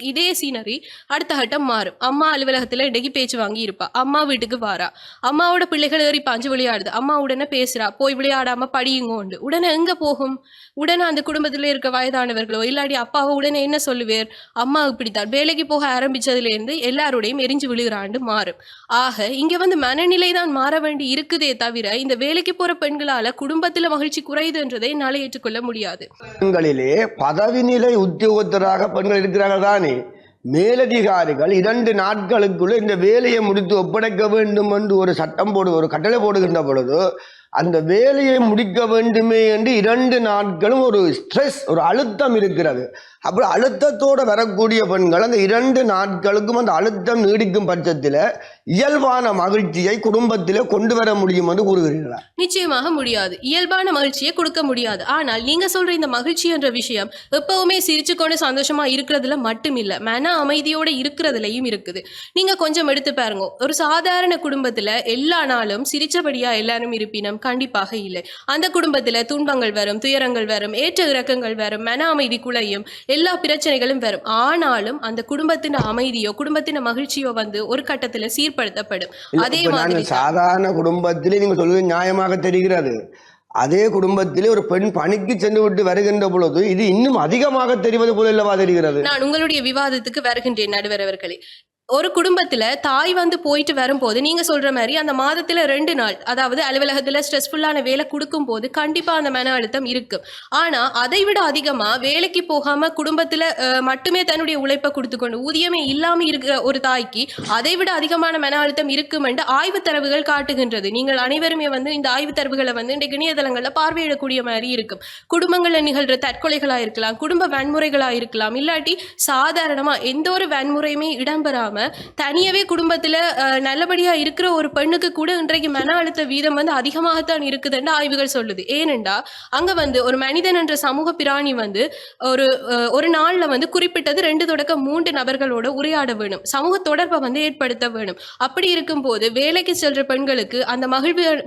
இதே சீனரி அடுத்த கட்டம் மாறும். அம்மா அலுவலகத்துல இன்றைக்கு பேச்சு வாங்கி இருப்பா, அம்மா வீட்டுக்கு வாரா, அம்மாவோட பிள்ளைகள் ஏறி பாஞ்சு விளையாடுது, அம்மா உடனே பேசுறா, போய் விளையாடாம படியுங்கோண்டு. உடனே எங்க போகும்? உடனே அந்த குடும்பத்துல இருக்க வயதானவர்களோ இல்லாட்டி அப்பாவோ உடனே என்ன சொல்லுவேர், அம்மா இப்படித்தான் வேலைக்கு போக ஆரம்பிச்சதுல இருந்து எல்லாரோடையும் எரிஞ்சு விழுகிறாண்டு மாறும். ஆக இங்க மனநிலை தான் மாற வேண்டி இருக்குதே தவிர இந்த வேலைக்கு போற பெண்களால குடும்பத்துல மகிழ்ச்சி குறையுதுன்றதை என்னால ஏற்றுக்கொள்ள முடியாது. பெண்களிலே பதவி நிலை உத்தியோகத்தராக பெண்கள் இருக்கிறார்கள் தானே, மேலதிகாரிகள் 2 நாட்களுக்குள்ள இந்த வேலையை முடித்து ஒப்படைக்க வேண்டும் என்று ஒரு சட்டம் ஒரு கட்டளை போடுகின்ற பொழுது அந்த வேலையை முடிக்க வேண்டுமே என்று 2 நாட்களும் ஒரு ஸ்ட்ரெஸ், ஒரு அழுத்தம் இருக்கிறது. அப்புறம் அழுத்தத்தோடு வரக்கூடிய பெண்கள் அந்த 2 நாட்களுக்கும் அந்த அழுத்தம் நீடிக்கும் பட்சத்தில் இயல்பான மகிழ்ச்சியை குடும்பத்திலே கொண்டு வர முடியும் என்று கூறுகிறீர்களா? நிச்சயமாக முடியாது. இயல்பான மகிழ்ச்சியை கொடுக்க முடியாது. ஆனால் நீங்க சொல்ற இந்த மகிழ்ச்சி என்ற விஷயம் எப்பவுமே சிரிச்சு கொண்டு சந்தோஷமா இருக்கிறதுல மட்டும் இல்ல, மன அமைதியோட இருக்கிறதுலயும் இருக்குது. நீங்க கொஞ்சம் எடுத்து பாருங்க. ஒரு சாதாரண குடும்பத்துல எல்லா நாளும் சிரிச்சபடியா எல்லாரும் இருப்பினும் கண்டிப்பாக இல்லை. அந்த குடும்பத்துல துன்பங்கள் வரும், துயரங்கள் வரும், ஏற்ற இறக்கங்கள் வரும், மன அமைதி குலையும், எல்லா பிரச்சனைகளும் வரும். ஆனாலும் அந்த குடும்பத்தின் அமைதியோ குடும்பத்தின் மகிழ்ச்சியோ ஒரு கட்டத்துல சீர்படுத்தப்படும். அதே மாதிரி சாதாரண குடும்பத்திலே நீங்க சொல்வது நியாயமாக தெரிகிறது. அதே குடும்பத்திலே ஒரு பெண் பணிக்கு சென்று விட்டு வருகின்ற பொழுது இது இன்னும் அதிகமாக தெரிவது போல இல்லவா தெரிகிறது? நான் உங்களுடைய விவாதத்துக்கு வருகின்றேன் நடுவர் அவர்களே. ஒரு குடும்பத்துல தாய் போயிட்டு வரும்போது நீங்க சொல்ற மாதிரி அந்த மாதத்துல 2 நாள், அதாவது அலுவலகத்துல ஸ்ட்ரெஸ்ஃபுல்லான வேலை கொடுக்கும் போது கண்டிப்பா அந்த மன அழுத்தம் இருக்கு. ஆனா அதை விட அதிகமா வேலைக்கு போகாம குடும்பத்துல மட்டுமே தன்னுடைய உழைப்பை கொடுத்துக்கொண்டு ஊதியமே இல்லாம இருக்கிற ஒரு தாய்க்கு அதை விட அதிகமான மன அழுத்தம் இருக்கும் என்று ஆய்வு தரவுகள் காட்டுகின்றது. நீங்கள் அனைவருமே இந்த ஆய்வு தரவுகளை இன்றைக்கு இணையதளங்கள்ல பார்வையிடக்கூடிய மாதிரி இருக்கும். குடும்பங்கள்ல நிகழ்ற தற்கொலைகளா இருக்கலாம், குடும்ப வன்முறைகளா இருக்கலாம், இல்லாட்டி சாதாரணமா எந்த ஒரு வன்முறையுமே இடம்பெறாம தனியவே குடும்பத்துல நல்லபடியா இருக்கிற ஒரு பெண்ணுக்கு கூட இன்றைக்கு மன அழுத்த வீதம் அதிகமாகத்தான் இருக்குதுன்னு ஆய்வுகள் சொல்லுது. ஏனென்றா அங்க ஒரு மனிதன் என்ற சமூக பிராணி ஒரு நாள்ல குறிப்பிட்டது 2 தொடக்கம் 3 நபர்களோட உரையாட வேணும், சமூக தொடர்பை ஏற்படுத்த வேணும். அப்படி இருக்கும் போது வேலைக்கு செல்ற பெண்களுக்கு அந்த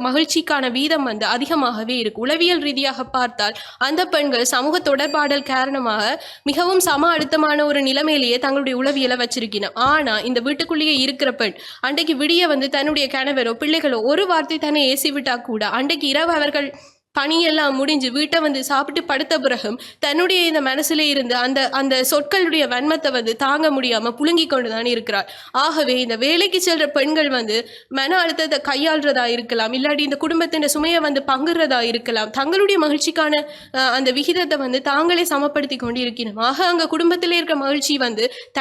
மகிழ்ச்சிக்கான வீதம் அதிகமாகவே இருக்கு. உளவியல் ரீதியாக பார்த்தால் அந்த பெண்கள் சமூக தொடர்பாடல் காரணமாக மிகவும் சம அழுத்தமான ஒரு நிலைமையிலேயே தங்களுடைய உளவியலை வச்சிருக்கணும். ஆனா இந்த வீட்டுக்குள்ளேயே இருக்கிற பெண் அன்றைக்கு விடிய தன்னுடைய கணவரோ பிள்ளைகளோ ஒரு வார்த்தை தானே ஏசி விட்டா கூட அன்றைக்கு இரவு அவர்கள் பணியெல்லாம் முடிஞ்சு வீட்டை சாப்பிட்டு படுத்த பிறகும் தன்னுடைய இந்த மனசுல இருந்து அந்த சொற்களுடைய வன்மத்தை தாங்க முடியாம புழுங்கி கொண்டுதான் இருக்கிறார். ஆகவே இந்த வேலைக்கு செல்ற பெண்கள் மன அழுத்தத்தை கையாள்றதா இருக்கலாம், இல்லாட்டி இந்த குடும்பத்தின் சுமையை பங்குறதா இருக்கலாம், தங்களுடைய மகிழ்ச்சிக்கான அந்த விகிதத்தை தாங்களே சமப்படுத்தி கொண்டு இருக்கணும். ஆக அங்க குடும்பத்திலே இருக்கிற மகிழ்ச்சி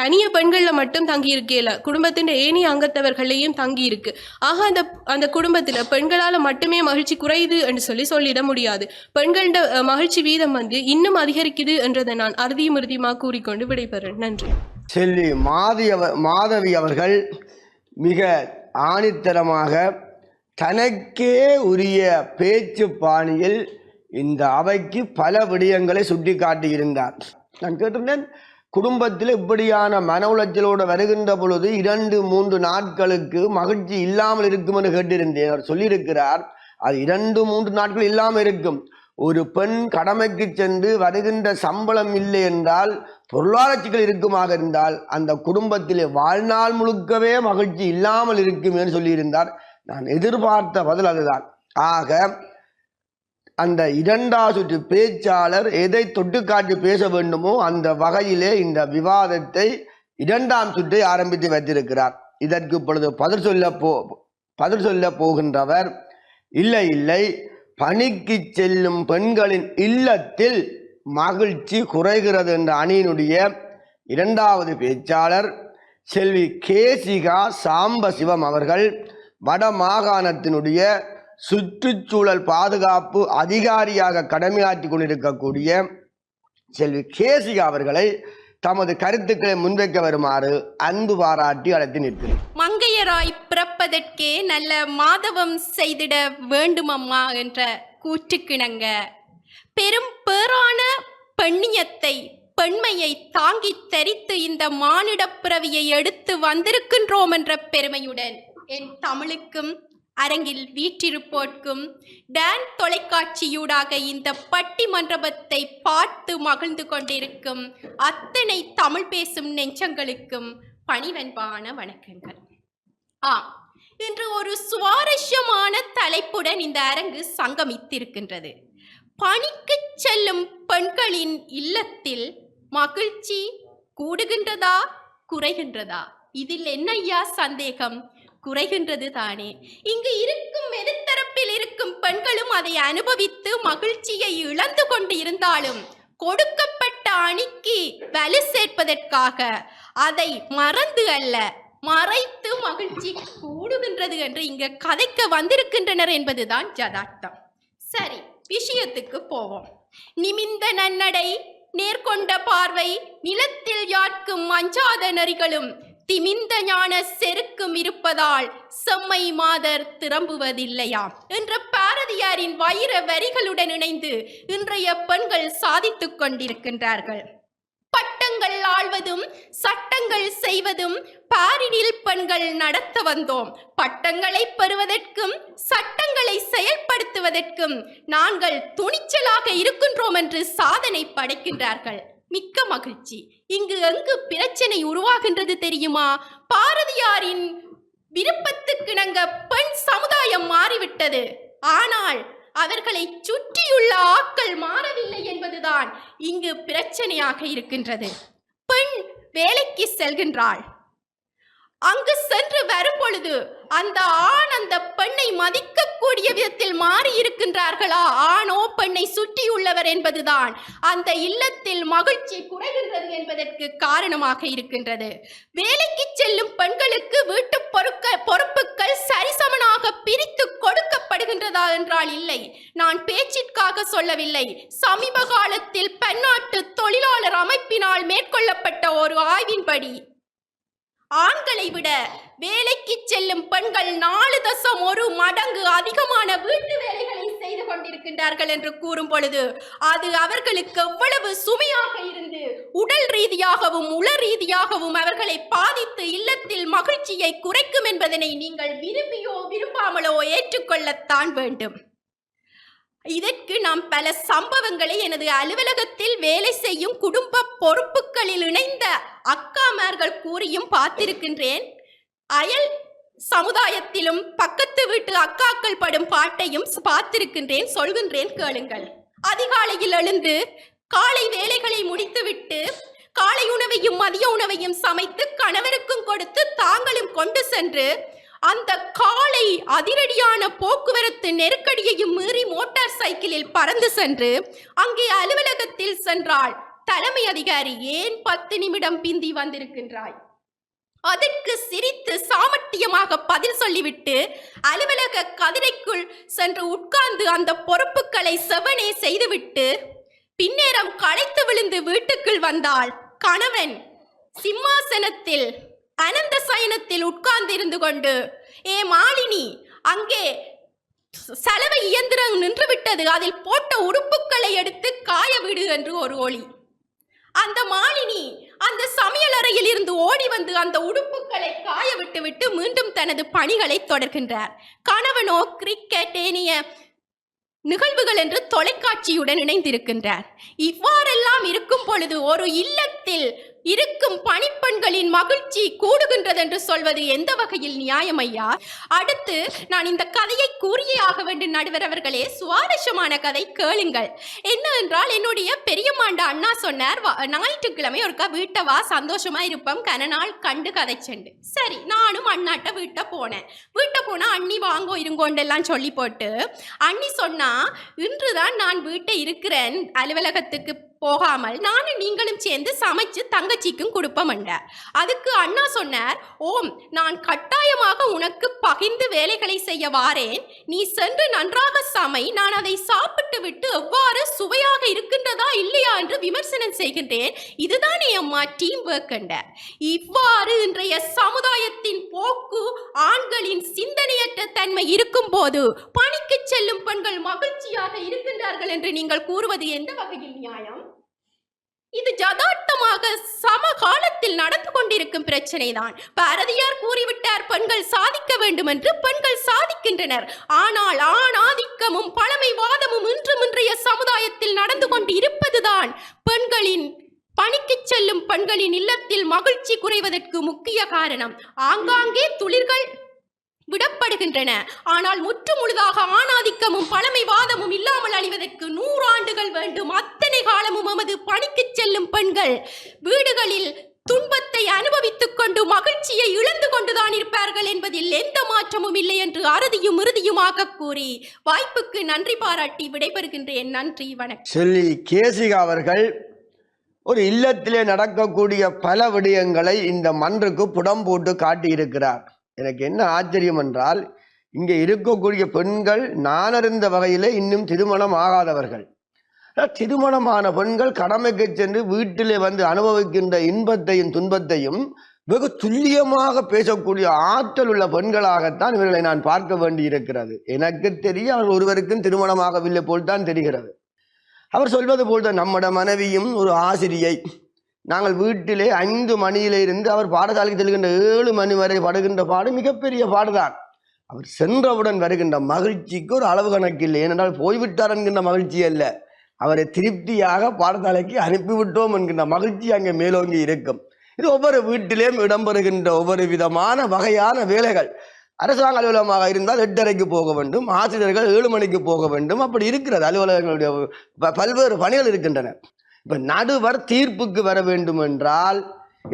தனிய பெண்கள்ல மட்டும் தங்கி இருக்கல, குடும்பத்தின் ஏனைய அங்கத்தவர்களையும் தங்கி இருக்கு. ஆக அந்த குடும்பத்துல பெண்களால மட்டுமே மகிழ்ச்சி குறையுது என்று சொல்லிட முடியாது. பெண்களோட மகிழ்ச்சி வீதம் இன்னும் அதிகரிக்குது என்றதை நான் அறுதியுமிறுதியுமாக கூறிக்கொண்டு விடைபெறேன். நன்றி. செல்வி மாதவி அவர்கள் மிக ஆணித்தரமாக தனக்கே உரிய பேச்சு பாணியில் இந்த அவைக்கு பல விடயங்களை சுட்டி காட்டியிருந்தார். நான் கேட்டிருந்தேன், குடும்பத்தில் இப்படியான மன உளைச்சலோடு வருகின்ற பொழுது 2-3 நாட்களுக்கு மகிழ்ச்சி இல்லாமல் இருக்கும் என்று கேட்டிருந்தேன். அவர் சொல்லியிருக்கிறார், அது 2-3 நாட்கள் இல்லாமல் இருக்கும். ஒரு பெண் கடமைக்கு சென்று வருகின்ற சம்பளம் இல்லை என்றால், பொருளாதார சிக்கல் இருக்குமாக இருந்தால் அந்த குடும்பத்திலே வாழ்நாள் முழுக்கவே மகிழ்ச்சி இல்லாமல் இருக்கும் என்று சொல்லியிருந்தார். நான் எதிர்பார்த்த பதில் அதுதான். ஆக அந்த 2வது சுற்று பேச்சாளர் எதை தொட்டு காட்டி பேச வேண்டுமோ அந்த வகையிலே இந்த விவாதத்தை 2ஆம் சுற்றை ஆரம்பித்து வைத்திருக்கிறார். இதற்கு இப்பொழுது பதில் சொல்ல போகின்றவர், இல்லை, பணிக்கு செல்லும் பெண்களின் இல்லத்தில் மகிழ்ச்சி குறைகிறது என்ற அணியினுடைய 2வது பேச்சாளர் செல்வி கேசிகா சாம்பசிவம் அவர்கள், வட மாகாணத்தினுடைய சுற்றுச்சூழல் பாதுகாப்பு அதிகாரியாக கடமையாற்றி கொண்டிருக்கக்கூடிய செல்வி கேசிகா அவர்களை தமது கருத்துக்களை முன்வைக்க வருமாறு அன்பு பாராட்டி அழைத்து நிற்கிறேன். மங்கையராய் பிறப்பதற்கே நல்ல மாதவம் செய்திட வேண்டுமம்மா என்ற கூற்றுக்கிணங்க பெரும் பேரான பெண்ணியத்தை பெண்மையை தாங்கி தரித்து இந்த மானிட பிறவியை எடுத்து வந்திருக்கின்றோம் என்ற பெருமையுடன் என் தமிழுக்கும் அரங்கில் வீற்றிருப்போர்க்கும் டான் தொலைக்காட்சியூடாக இந்த பட்டி மண்டபத்தை பார்த்து மகிழ்ந்து கொண்டிருக்கும் அத்தனை தமிழ் பேசும் நெஞ்சங்களுக்கும் பணிவன்பான வணக்கங்கள். இன்று ஒரு சுவாரஸ்யமான தலைப்புடன் இந்த அரங்கு சங்கமித்திருக்கின்றது. பணிக்கு செல்லும் பெண்களின் இல்லத்தில் மகிழ்ச்சி கூடுகின்றதா குறைகின்றதா? இதில் என்னையா சந்தேகம்? குறைகின்றது தானே. இங்கு இருக்கும் எதிர்த்தரப்பில் இருக்கும் பெண்களும் அதை அனுபவித்து மகிழ்ச்சியை இழந்து கொண்டு இருந்தாலும் கொடுக்கப்பட்ட அணிக்கு வலு சேர்ப்பதற்காக அதை மறந்து அல்ல மறைத்து மகிழ்ச்சி கூடுகின்றது என்று இங்க கதைக்க வந்திருக்கின்றனர் என்பதுதான் யதார்த்தம். சரி, விஷயத்துக்கு போவோம். நிமிந்த நன்னடை, நேர்கொண்ட பார்வை, நிலத்தில் யாட்கும் அஞ்சாத நரிகளும் திமிந்த ஞான செருக்கும் இருப்பதால் செம்மை மாதர் திரும்புவதில்லையாம் என்ற பாரதியாரின் வைர வரிகளுடன் இணைந்து இன்றைய பெண்கள் சாதித்துக் கொண்டிருக்கின்றார்கள். பட்டங்கள் ஆள்வதும் சட்டங்கள் செய்வதும் பாரினில் பெண்கள் நடத்த வந்தோம். பட்டங்களை பெறுவதற்கும் சட்டங்களை செயல்படுத்துவதற்கும் நாங்கள் துணிச்சலாக இருக்கின்றோம் என்று சாதனை படைக்கின்றார்கள். மிக்க மகிழ்ச்சி. இங்கு எங்கு பிரச்சனை உருவாகின்றது தெரியுமா? பாரதியாரின் விருப்பத்துக்கிணங்க பெண் சமுதாயம் மாறிவிட்டது. ஆனால் அவர்களை சுற்றியுள்ள ஆட்கள் மாறவில்லை என்பதுதான் இங்கு பிரச்சனையாக இருக்கின்றது. பெண் வேலைக்கு செல்கின்றாள். அங்கு சென்று வரும் பொழுது அந்த ஆண் அந்த பெண்ணை மதிக்கக்கூடிய விதத்தில் மாறி இருக்கின்றார்களா? ஆணோ பெண்ணை சுற்றியுள்ளவர் என்பதுதான் அந்த இல்லத்தில் மகிழ்ச்சி குறைகின்றது என்பதற்கு காரணமாக இருக்கின்றது. வேலைக்கு செல்லும் பெண்களுக்கு வீட்டு பொறுப்புகள் சரிசமனாக பிரித்து கொடுக்கப்படுகின்றதா என்றால் இல்லை. நான் பேச்சிற்காக சொல்லவில்லை. சமீப காலத்தில் பன்னாட்டு தொழிலாளர் அமைப்பினால் மேற்கொள்ளப்பட்ட ஒரு ஆய்வின்படி ஆண்களை விட வேலைக்கு செல்லும் பெண்கள் 4.1 மடங்கு அதிகமான வீட்டு வேலைகளை செய்து கொண்டிருக்கின்றார்கள் என்று கூறும் பொழுது அது அவர்களுக்கு எவ்வளவு சுமையாக இருந்து உடல் ரீதியாகவும் உள ரீதியாகவும் அவர்களை பாதித்து இல்லத்தில் மகிழ்ச்சியை குறைக்கும் என்பதனை நீங்கள் விரும்பியோ விரும்பாமலோ ஏற்றுக்கொள்ளத்தான் வேண்டும். இதற்கு நாம் பல சம்பவங்களை எனது அலுவலகத்தில் வேலை செய்யும் குடும்ப பொறுப்புகளில் இணைந்த அக்காமார்கள் கூறியும் பார்த்திருக்கின்றேன். அயல் சமுதாயத்திலும் பக்கத்து வீட்டு அக்காக்கள் படும் பாட்டையும் பார்த்திருக்கின்றேன். சொல்கின்றேன், கேளுங்கள். அதிகாலையில் எழுந்து காலை வேலைகளை முடித்துவிட்டு காலை உணவையும் மதிய உணவையும் சமைத்து கணவருக்கும் கொடுத்து தாங்களும் கொண்டு சென்று அந்த காலை அதிரடியான போக்குவரத்து நெருக்கடியையும் மீறி மோட்டார் சைக்கிளில் பறந்து சென்று அங்கே அலுவலகத்தில் சென்றாள். தலைமை அதிகாரி, ஏன் 10 நிமிடம் பிந்தி வந்திருக்கின்றாய்? அதற்கு சிரித்து சாமர்த்தியமாக பதில் சொல்லிவிட்டு அலுவலக கதிரைக்குள் சென்று உட்கார்ந்து அந்த பொறுப்புகளை செவனே செய்துவிட்டு பின்னேரம் களைத்து விழுந்து வீட்டுக்குள் வந்தாள். கணவன் சிம்மாசனத்தில் அனந்த சயனத்தில் உட்கார்ந்து இருந்து கொண்டு, ஏ மாலினி, அங்கே சலவை இயந்திரம் நின்று விட்டது, அதில் போட்ட உடுப்புகளை எடுத்து காய விடு என்று ஒரு ஒலி. அந்த மாலினி அந்த சமையலறையில் இருந்து ஓடி வந்து அந்த உடுப்புகளை காய விட்டு மீண்டும் தனது பணிகளை தொடர்கின்றார். கணவனோ கிரிக்கெட் ஏனைய நிகழ்வுகள் என்று தொலைக்காட்சியுடன் இணைந்திருக்கின்றார். இவ்வாறெல்லாம் இருக்கும் பொழுது ஒரு இல்லத்தில் இருக்கும் பணிப்பெண்களின் மகிழ்ச்சி கூடுகின்றது என்று சொல்வது எந்த வகையில் நியாயம் ஐயா? அடுத்து நான் இந்த கதையை கூறியே ஆக வேண்டும் நடுவர் அவர்களே. சுவாரஸ்யமான கதை, கேளுங்கள். என்ன என்றால், என்னுடைய பெரியம்மாண்ட அண்ணா சொன்னார், ஞாயிற்றுக்கிழமை ஒருக்கா வீட்டை வா, சந்தோஷமா இருப்போம், கனநாள் கண்டு கதை செண்டு. சரி, நானும் அண்ணாட்ட வீட்டை போனேன். வீட்டை போனா அண்ணி வாங்கோ இருங்கோண்டெல்லாம் சொல்லி போட்டு அண்ணி சொன்னா, இன்றுதான் நான் வீட்டை இருக்கிறேன், அலுவலகத்துக்கு போகாமல் நானும் நீங்களும் சேர்ந்து சமைச்சு தங்கச்சிக்கும் கொடுப்போம்ண்ட. அதுக்கு அண்ணா சொன்னார், ஓம், நான் கட்டாயமாக உனக்கு பகிர்ந்து வேலைகளை செய்ய வாரேன், நீ சென்று நன்றாக சமை, நான் அதை சாப்பிட்டு விட்டு எவ்வாறு சுவையாக இருக்கின்றதா இல்லையா என்று விமர்சனம் செய்கின்றேன். இதுதானே அம்மா டீம் ஒர்க் என்றார். இவ்வாறு இன்றைய சமுதாயத்தின் போக்கு, ஆண்களின் சிந்தனையற்ற தன்மை இருக்கும் போது பணிக்கு செல்லும் பெண்கள் மகிழ்ச்சியாக இருக்கின்றார்கள் என்று நீங்கள் கூறுவது எந்த வகையில் நியாயம்? இது யதார்த்தமாக சமகாலத்தில் நடந்து கொண்டிருக்கும் பிரச்சனை தான். பாரதியார் கூறிவிட்டார், பெண்கள் சாதிக்க வேண்டும் என்று. பெண்கள் சாதிக்கின்றனர். ஆனால் ஆணாதிக்கமும் பழமைவாதமும் இன்றைய சமுதாயத்தில் நடந்து கொண்டு இருப்பதுதான் பெண்களின் பணிக்கு செல்லும் பெண்களின் இல்லத்தில் மகிழ்ச்சி குறைவதற்கு முக்கிய காரணம். ஆங்காங்கே துளிர்கள் விடப்படுகின்றன. ஆனால் முற்று முழுதாக ஆணாதிக்கமும் பழமைவாதமும் இல்லாமல் அழிவதற்கு 100 ஆண்டுகள் வேண்டும். அத்தனை காலமும் நமது பணிக்கு செல்லும் பெண்கள் வீடுகளில் துன்பத்தை அனுபவித்துக் கொண்டு மகிழ்ச்சியை இழந்து கொண்டுதான் இருப்பார்கள் என்பதில் எந்த மாற்றமும் இல்லை என்று அறுதியும் இறுதியுமாக கூறி வாய்ப்புக்கு நன்றி பாராட்டி விடைபெறுகின்றேன். நன்றி, வணக்கம். சொல்லி கேசிகா அவர்கள் ஒரு இல்லத்திலே நடக்கக்கூடிய பல விடயங்களை இந்த மன்றுக்கு புடம் போட்டு காட்டியிருக்கிறார். எனக்கு என்ன ஆச்சரியம் என்றால், இங்கே இருக்கக்கூடிய பெண்கள் நானறிந்த வகையிலே இன்னும் திருமணம் ஆகாதவர்கள். திருமணமான பெண்கள் கடமைக்கு சென்று வீட்டிலே வந்து அனுபவிக்கின்ற இன்பத்தையும் துன்பத்தையும் வெகு துல்லியமாக பேசக்கூடிய ஆற்றல் உள்ள பெண்களாகத்தான் இவர்களை நான் பார்க்க வேண்டி இருக்கிறது. எனக்கு தெரிய அவர் ஒருவருக்கும் திருமணமாகவில்லை போல்தான் தெரிகிறது. அவர் சொல்வது போல்தான், நம்மட மனைவியும் ஒரு ஆசிரியை. நாங்கள் வீட்டிலே 5 மணியிலிருந்து அவர் பாடசாலைக்கு செல்கின்ற 7 மணி வரை படுகின்ற பாடு மிகப்பெரிய பாடுதான். அவர் சென்றவுடன் வருகின்ற மகிழ்ச்சிக்கு ஒரு அளவு கணக்கு இல்லை. ஏனென்றால் போய்விட்டார் என்கின்ற மகிழ்ச்சி அல்ல, அவரை திருப்தியாக பாடசாலைக்கு அனுப்பிவிட்டோம் என்கின்ற மகிழ்ச்சி அங்கே மேலோங்கி இருக்கும். இது ஒவ்வொரு வீட்டிலேயும் இடம்பெறுகின்ற ஒவ்வொரு விதமான வகையான வேலைகள். அரசாங்க அலுவலகமாக இருந்தால் 8:30க்கு போக வேண்டும், ஆசிரியர்கள் 7 மணிக்கு போக வேண்டும். அப்படி இருக்கிறது. அலுவலகங்களுடைய பல்வேறு பணிகள் இருக்கின்றன. இப்ப நடுவர் தீர்ப்புக்கு வர வேண்டும் என்றால்,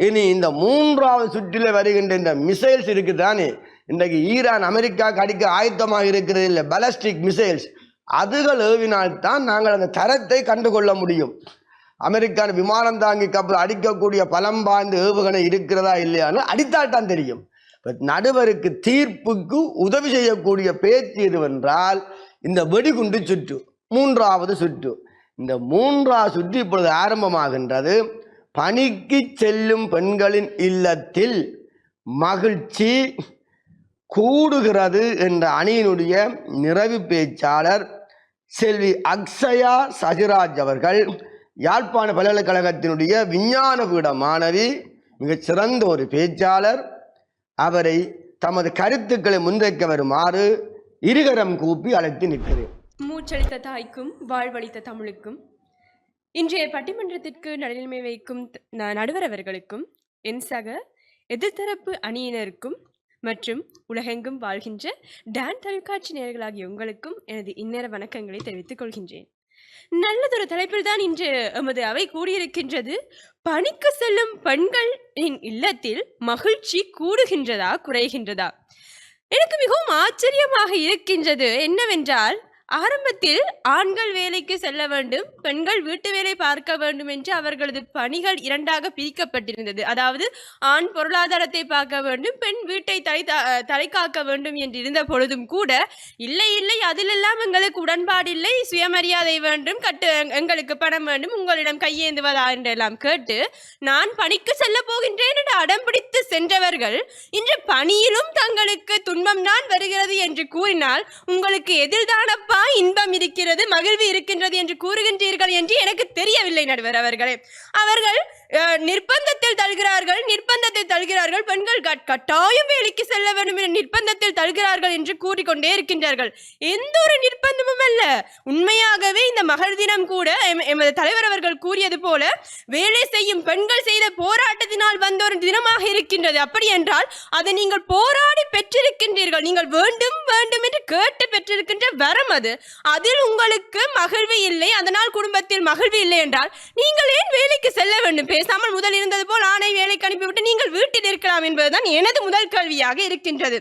இனி இந்த 3வது சுற்றில வருகின்ற இந்த மிசைல்ஸ் இருக்குதானே, இன்றைக்கு ஈரான் அமெரிக்காவுக்கு அடிக்க ஆயத்தமாக இருக்கிறது இல்லை, பலஸ்டிக் மிசைல்ஸ், அதுகள் ஏவினால்தான் நாங்கள் அந்த தரத்தை கண்டுகொள்ள முடியும். அமெரிக்கான விமானம் தாங்கி கப்பல் அடிக்கக்கூடிய பலம் வாய்ந்த ஏவுகணை இருக்கிறதா இல்லையான்னு அடித்தால் தான் தெரியும். நடுவருக்கு தீர்ப்புக்கு உதவி செய்யக்கூடிய பேச்சு எதுவென்றால் இந்த வெடிகுண்டு சுற்று, 3வது சுற்று. இந்த 3வது சுற்று இப்பொழுது ஆரம்பமாகின்றது. பணிக்கு செல்லும் பெண்களின் இல்லத்தில் மகிழ்ச்சி கூடுகிறது என்ற அணியினுடைய நிறைவு பேச்சாளர் செல்வி அக்ஷயா சஜிராஜ் அவர்கள், யாழ்ப்பாண பல்கலைக்கழகத்தினுடைய விஞ்ஞான பீட மாணவி, மிகச் சிறந்த ஒரு பேச்சாளர். அவரை தமது கருத்துக்களை முன்வைக்க வருமாறு இருகரம் கூப்பி அழைத்து நிற்கிறேன். மூச்சளித்த தாய்க்கும் வாழ்வளித்த தமிழுக்கும் இன்றைய பட்டிமன்றத்திற்கு நடுநிலைமை வைக்கும் நடுவர் அவர்களுக்கும், என் சக எதிர்த்தரப்பு அணியினருக்கும் மற்றும் உலகெங்கும் வாழ்கின்ற டான் தொலைக்காட்சி நேயர்களாகிய உங்களுக்கும் எனது இன்னர வணக்கங்களை தெரிவித்துக் கொள்கின்றேன். நல்லதொரு தலைப்பில் தான் இன்று எமது அவை கூடியிருக்கின்றது. பணிக்கு செல்லும் பெண்களின் இல்லத்தில் மகிழ்ச்சி கூடுகின்றதா குறைகின்றதா? எனக்கு மிகவும் ஆச்சரியமாக இருக்கின்றது என்னவென்றால், ஆரம்பத்தில் ஆண்கள் வேலைக்கு செல்ல வேண்டும், பெண்கள் வீட்டு வேலை பார்க்க வேண்டும் என்று அவர்களது பணிகள் 2ஆக பிரிக்கப்பட்டிருந்தது. அதாவது ஆண் பொருளாதாரத்தை பார்க்க வேண்டும், பெண் வீட்டை தலை காக்க வேண்டும் என்று இருந்த பொழுதும் கூட, இல்லை இல்லை அதிலெல்லாம் எங்களுக்கு உடன்பாடில்லை, சுயமரியாதை வேண்டும், எங்களுக்கு பணம் வேண்டும், உங்களிடம் கையேந்துவதா என்றெல்லாம் கேட்டு நான் பணிக்கு செல்ல போகின்றேன் என்று அடம்பிடித்து சென்றவர்கள் இன்று பணியிலும் தங்களுக்கு துன்பம் தான் வருகிறது என்று கூறினால், உங்களுக்கு எதில்தானப்பா இன்பம் இருக்கிறது, மகிழ்வு இருக்கின்றது என்று கூறுகின்றீர்கள் என்று எனக்கு தெரியவில்லை நடுவர் அவர்களே. அவர்கள் நிர்பந்தத்தில் தள்கிறார்கள், பெண்கள் கட்டாயம் வேலைக்கு செல்ல வேண்டும் என்ற நிர்பந்தத்தில் தள்கிறார்கள் என்று கூறிக்கொண்டே இருக்கின்றார்கள். எந்த ஒரு நிர்பந்தமும் அல்ல. உண்மையாகவே இந்த மகள் தினம் கூட எமது தலைவர் அவர்கள் கூறியது போல வேலை செய்யும் பெண்கள் செய்த போராட்டத்தினால் வந்த ஒரு தினமாக இருக்கின்றது. அப்படி என்றால் அதை நீங்கள் போராடி பெற்றிருக்கின்றீர்கள், நீங்கள் வேண்டும் வேண்டும் என்று கேட்டு பெற்றிருக்கின்ற வரம் அது. அதில் உங்களுக்கு மகிழ்வு இல்லை, அதனால் குடும்பத்தில் மகிழ்வு இல்லை என்றால் நீங்கள் ஏன் வேலைக்கு செல்ல வேண்டும்? பேசாமல் முதல் இருந்தது போல் ஆணை வேலைக்கு அனுப்பிவிட்டு நீங்கள் வீட்டில் இருக்கலாம் என்பதுதான் எனது முதல் கேள்வியாக இருக்கின்றது.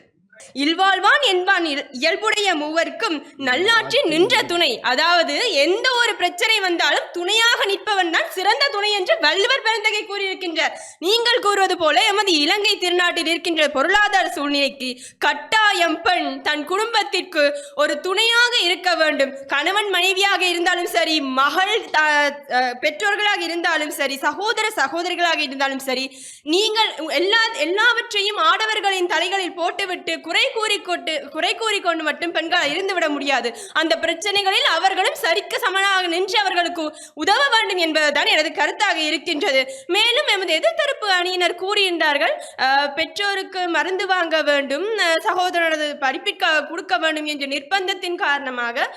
இல்வாழ்வான் என்பான் இயல்புடைய மூவருக்கும் நல்லாற்றி நின்ற துணை. அதாவது எந்த ஒரு பிரச்சனை வந்தாலும் துணையாக நிற்பவன் தான் சிறந்த துணை என்று வள்ளுவர் பெருந்தகை கூறியிருக்கின்றார். நீங்கள் கூறுவது போல எமது இலங்கை திருநாட்டில் இருக்கின்ற பொருளாதார சூழ்நிலைக்கு கட்டாயம் பெண் தன் குடும்பத்திற்கு ஒரு துணையாக இருக்க வேண்டும். கணவன் மனைவியாக இருந்தாலும் சரி, மகள் பெற்றோர்களாக இருந்தாலும் சரி, சகோதர சகோதரிகளாக இருந்தாலும் சரி, நீங்கள் எல்லாவற்றையும் ஆடவர்களின் தலைகளில் போட்டுவிட்டு குறை கூறிக்கொண்டு மட்டும் பெண்கள் இருந்துவிட முடியாது. அந்த பிரச்சனைகளில் அவர்களும் சரிக்கு சமனாக நின்று அவர்களுக்கு உதவ வேண்டும் என்பதுதான் எனது கருத்தாக இருக்கின்றது. மேலும் எமது எதிர்த்தரப்பு அணியினர் கூறியிருந்தார்கள், பெற்றோருக்கு மருந்து வாங்க வேண்டும், சகோதரனது படிப்பிற்காக கொடுக்க வேண்டும் என்ற நிர்பந்தத்தின் காரணமாக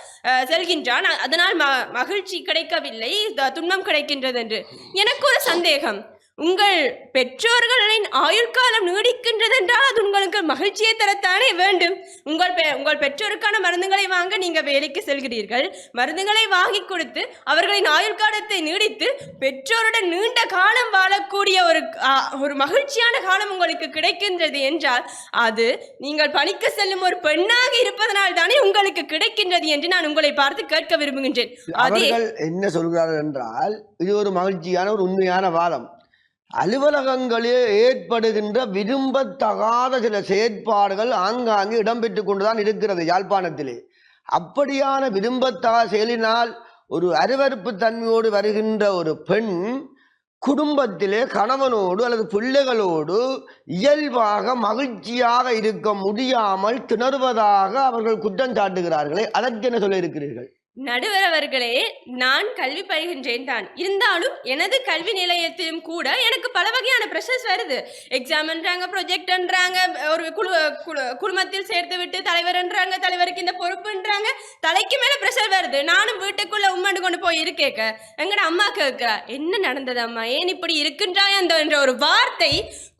செல்கின்றான், அதனால் மகிழ்ச்சி கிடைக்கவில்லை, துன்பம் கிடைக்கின்றது என்று. எனக்கு ஒரு சந்தேகம், உங்கள் பெற்றோர்களின் ஆயுள் காலம் நீடிக்கின்றது என்றால் அது உங்களுக்கு மகிழ்ச்சியை தரத்தானே வேண்டும். உங்கள் பெற்றோருக்கான மருந்துகளை வாங்க நீங்க வேலைக்கு செல்கிறீர்கள், மருந்துகளை வாங்கி கொடுத்து அவர்களின் ஆயுள் காலத்தை நீடித்து பெற்றோருடன் நீண்ட காலம் வாழக்கூடிய இருக்கக்கூடிய ஒரு மகிழ்ச்சியான காலம் உங்களுக்கு கிடைக்கின்றது என்றால் அது நீங்கள் பணிக்கு செல்லும் ஒரு பெண்ணாக இருப்பதனால் தானே உங்களுக்கு கிடைக்கின்றது என்று நான் உங்களை பார்த்து கேட்க விரும்புகின்றேன். அவர்கள் என்ன சொல்கிறார்கள் என்றால் இது ஒரு மகிழ்ச்சியான ஒரு உண்மையான வாதம். அலுவலகங்களில் ஏற்படுகின்ற விரும்பத்தகாத சில செயற்பாடுகள் ஆங்காங்கே இடம்பெற்றுக் கொண்டுதான் இருக்கிறது யாழ்ப்பாணத்திலே. அப்படியான விரும்பத்தகாத செயலினால் ஒரு அருவருப்பு தன்மையோடு வருகின்ற ஒரு பெண் குடும்பத்திலே கணவனோடு அல்லது பிள்ளைகளோடு இயல்பாக மகிழ்ச்சியாக இருக்க முடியாமல் திணறுவதாக அவர்கள் குற்றம் சாட்டுகிறார்களே, அதற்கு என்ன சொல்ல இருக்கிறீர்கள்? நடுவர் அவர்களே, நான் கல்வி பயில்கின்றேன் தான், இருந்தாலும் எனது கல்வி நிலையத்திலும் கூட எனக்கு பல வகையான ப்ரெஷர்ஸ் வருது. எக்ஸாம்ன்றாங்க, ப்ரொஜெக்ட்ன்றாங்க, ஒரு குழுமத்தில் சேர்த்து விட்டு தலைவர்ன்றாங்க, தலைவருக்கு இந்த பொறுப்புன்றாங்க, தலைக்கு மேல ப்ரெஷர் வருது. நானும் வீட்டுக்குள்ள உம்மண்டு கொண்டு போய் இருக்கேக்க எங்கட அம்மா கேட்கிறா, என்ன நடந்தது அம்மா, ஏன் இப்படி இருக்கின்றாய் என்ற ஒரு வார்த்தை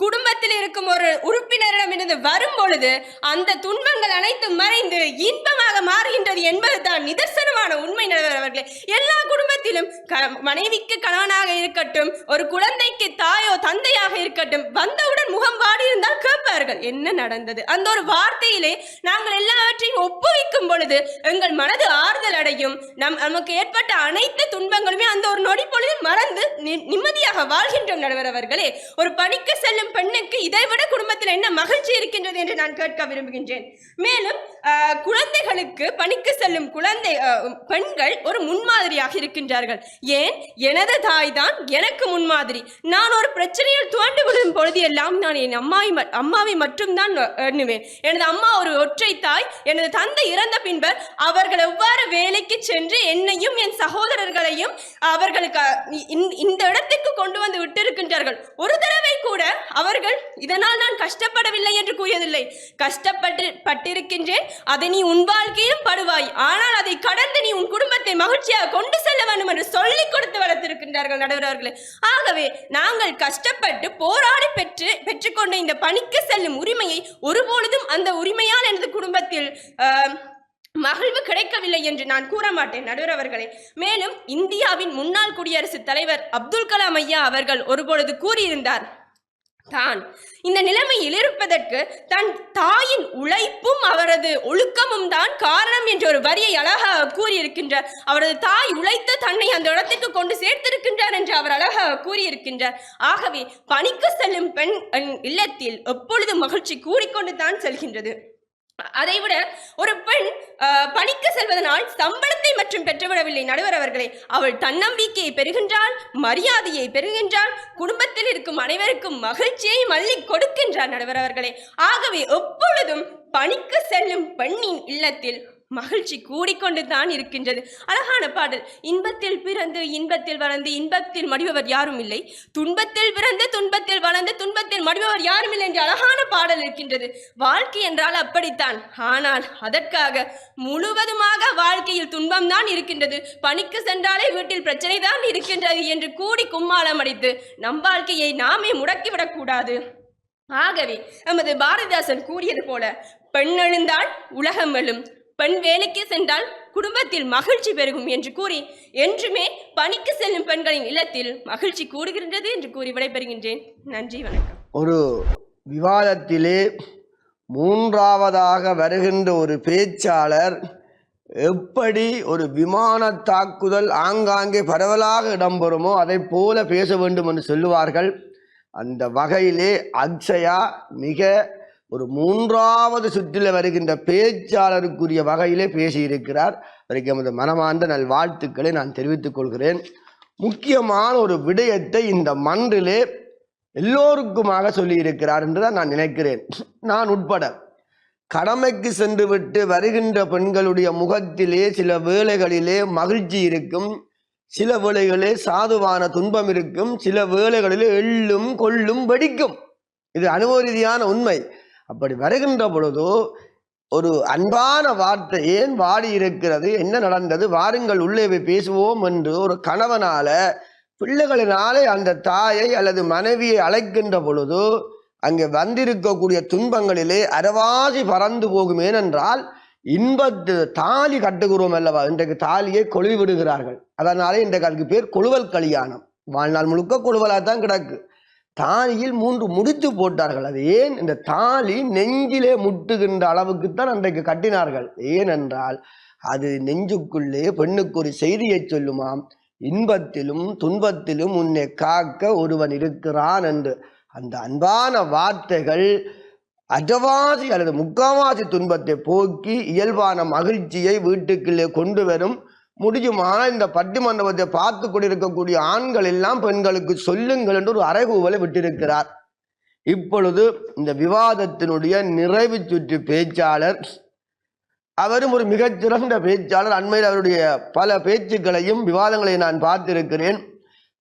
குடும்பத்தில் இருக்கும் ஒரு உறுப்பினரிடமிருந்து வரும் பொழுது அந்த துன்பங்கள் அனைத்தும் மறைந்து இன்பமாக மாறுகின்றது என்பது தான் நிதர்சனமான உண்மை. நடுவர் அவர்களே, எல்லா குடும்பத்திலும் மனைவிக்கு கணவனாக இருக்கட்டும், ஒரு குழந்தைக்கு தாயோ தந்தையாக இருக்கட்டும், வந்தவுடன் முகம் வாடி இருந்தால் கேட்பார்கள் என்ன நடந்தது. அந்த ஒரு வார்த்தையிலே நாங்கள் எல்லாவற்றையும் ஒப்புவிக்கும் பொழுது எங்கள் மனது ஆறுதல் அடையும். நமக்கு ஏற்பட்ட அனைத்து துன்பங்களுமே அந்த ஒரு நொடி பொழுதில் மறந்து நிம்மதியாக வாழ்கின்றோம். நடுவர் அவர்களே, ஒரு பணிக்கு செல்லும் பெண்ணுக்கு இதைவிட குடும்பத்தில் என்ன மகிழ்ச்சி இருக்கின்றது என்று நான் கேட்க விரும்புகின்றேன். மேலும் குழந்தைகளுக்கு பணிக்கு செல்லும் பெண்கள் ஒரு முன்மாதிரியாக இருக்கின்றார்கள். ஏன், எனது தாய் தான் எனக்கு முன்மாதிரி. நான் ஒரு பிரச்சனையில் துவண்டு விடும் பொழுது எல்லாம் நான் என் அம்மாவை மட்டும்தான் எண்ணுவேன். எனது அம்மா ஒரு ஒற்றை தாய். எனது தந்தை இறந்த பின்பர் அவர்கள் எவ்வாறு வேலைக்கு சென்று என்னையும் என் சகோதரர்களையும் அவர்களுக்கு இந்த இடத்துக்கு கொண்டு வந்து விட்டிருக்கின்றார்கள். ஒரு தடவை கூட அவர்கள் இதனால் நான் கஷ்டப்படவில்லை என்று கூறியதில்லை. கஷ்டப்பட்டிருக்கின்றேன், அதை நீ உன் வாழ்க்கையிலும் படுவாய், ஆனால் அதை கடந்து நீ உன் குடும்பத்தை மகிழ்ச்சியாக கொண்டு செல்ல வேண்டும் என்று சொல்லிக் கொடுத்து வளர்த்திருக்கின்றார்கள். நடுவர்களே, ஆகவே நாங்கள் கஷ்டப்பட்டு போராடி பெற்றுக்கொண்ட இந்த பணிக்கு செல்லும் உரிமையை ஒருபொழுதும் அந்த உரிமையால் எனது குடும்பத்தில் மகிழ்வு கிடைக்கவில்லை என்று நான் கூற மாட்டேன். நடுவர் அவர்களே, மேலும் இந்தியாவின் முன்னாள் குடியரசுத் தலைவர் அப்துல் கலாம் ஐயா அவர்கள் ஒருபொழுது கூறியிருந்தார், தான் இந்த நிலைமையில் இருப்பதற்கு தன் தாயின் உழைப்பும் அவரது ஒழுக்கமும் தான் காரணம் என்ற ஒரு வரியை அழகாக கூறியிருக்கின்றார். அவரது தாய் உழைத்து தன்னை அந்த இடத்திற்கு கொண்டு சேர்த்திருக்கின்றார் என்று அவர் அழகாக கூறியிருக்கின்றார். ஆகவே பணிக்கு செல்லும் பெண் இல்லத்தில் எப்பொழுதும் மகிழ்ச்சி கூடிக்கொண்டு தான் செல்கின்றது. அதைவிட ஒரு பெண் பணிக்கு செல்வதனால் சம்பளத்தை மற்றும் பெற்றுவிடவில்லை. நடுவர் அவர்களே, அவள் தன்னம்பிக்கையை பெறுகின்றாள், மரியாதையை பெறுகின்றாள், குடும்பத்தில் இருக்கும் அனைவருக்கும் மகிழ்ச்சியை மல்லி கொடுக்கின்றார். நடுவர் அவர்களே, ஆகவே எப்பொழுதும் பணிக்கு செல்லும் பெண்ணின் இல்லத்தில் மகிழ்ச்சி கூடிக்கொண்டு தான் இருக்கின்றது. அழகான பாடல், இன்பத்தில் பிறந்து இன்பத்தில் வளர்ந்து இன்பத்தில் மடிபவர் யாரும் இல்லை, துன்பத்தில் பிறந்து துன்பத்தில் வளர்ந்து துன்பத்தில் மடிபவர் யாரும் இல்லை என்ற அழகான பாடல் இருக்கின்றது. வாழ்க்கை என்றால் அப்படித்தான். ஆனால் அதற்காக முழுவதுமாக வாழ்க்கையில் துன்பம் தான் இருக்கின்றது, பணிக்கு சென்றாலே வீட்டில் பிரச்சனை தான் இருக்கின்றது என்று கூடி கும்மாளம் அடித்து நம் வாழ்க்கையை நாமே முடக்கிவிடக் கூடாது. ஆகவே நமது பாரதிதாசன் கூறியது போல, பெண் எழுந்தால் உலகம் எழும், பெண் வேலைக்கு சென்றால் குடும்பத்தில் மகிழ்ச்சி பெருகும் என்று கூறி என்றுமே பணிக்கு செல்லும் பெண்களின் இல்லத்தில் மகிழ்ச்சி கூடுகின்றது என்று கூறி விடைபெறுகின்றேன். நன்றி, வணக்கம். ஒரு விவாதத்திலே மூன்றாவதாக வருகின்ற ஒரு பேச்சாளர் எப்படி ஒரு விமான தாக்குதல் ஆங்காங்கே பரவலாக இடம்பெறுமோ அதை போல பேச வேண்டும் என்று சொல்லுவார்கள். அந்த வகையிலே அக்ஷயா மிக ஒரு மூன்றாவது சுற்றில் வருகின்ற பேச்சாளருக்குரிய வகையிலே பேசியிருக்கிறார். அதற்கு எமது மனமார்ந்த நல்வாழ்த்துக்களை நான் தெரிவித்துக் கொள்கிறேன். முக்கியமான ஒரு விடயத்தை இந்த மன்றிலே எல்லோருக்குமாக சொல்லியிருக்கிறார் என்றுதான் நான் நினைக்கிறேன். நான் உட்பட கடமைக்கு சென்று விட்டு வருகின்ற பெண்களுடைய முகத்திலே சில வேளைகளிலே மகிழ்ச்சி இருக்கும், சில வேளைகளிலே சாதுவான துன்பம் இருக்கும், சில வேளைகளிலே எள்ளும் கொள்ளும் வெடிக்கும். இது அனுபவ ரீதியான உண்மை. அப்படி வருகின்ற பொழுதோ ஒரு அன்பான வார்த்தை, ஏன் வாடி இருக்கிறது, என்ன நடந்தது, வாருங்கள் உள்ளே போய் பேசுவோம் என்று ஒரு கணவனால பிள்ளைகளினாலே அந்த தாயை அல்லது மனைவியை அழைக்கின்ற பொழுது அங்கே வந்திருக்கக்கூடிய துன்பங்களிலே அரைவாசி பறந்து போகும். ஏனென்றால் இன்பத்து தாலி கட்டுகிறோம் அல்லவா, இன்றைக்கு தாலியை கொழுவி விடுகிறார்கள். அதனாலே இன்றைக்கு அதுக்கு பேர் கொழுவல் கல்யாணம். வாழ்நாள் முழுக்க கொழுவலாக தான் கிடக்கு. தாலியில் 3 முடித்து போட்டார்கள். அது ஏன்? இந்த தாலி நெஞ்சிலே முட்டுகின்ற அளவுக்குத்தான் அன்றைக்கு கட்டினார்கள். ஏனென்றால் அது நெஞ்சுக்குள்ளே பெண்ணுக்கு ஒரு செய்தியை சொல்லுமாம், இன்பத்திலும் துன்பத்திலும் உன்னை காக்க ஒருவன் இருக்கிறான் என்று. அந்த அன்பான வார்த்தைகள் அஜவாசி அல்லது முக்காவாசி துன்பத்தை போக்கி இயல்பான மகிழ்ச்சியை வீட்டுக்குள்ளே கொண்டு வரும். முடியுமான இந்த பட்டிமண்டபத்தை பார்த்து கொண்டிருக்கக்கூடிய ஆண்கள் எல்லாம் பெண்களுக்கு சொல்லுங்கள் என்று ஒரு அறைகூவலை விட்டிருக்கிறார். இப்பொழுது இந்த விவாதத்தினுடைய நிறைவு சுற்று பேச்சாளர், அவரும் ஒரு மிகச்சிறந்த பேச்சாளர். அண்மையில் அவருடைய பல பேச்சுக்களையும் விவாதங்களையும் நான் பார்த்திருக்கிறேன்.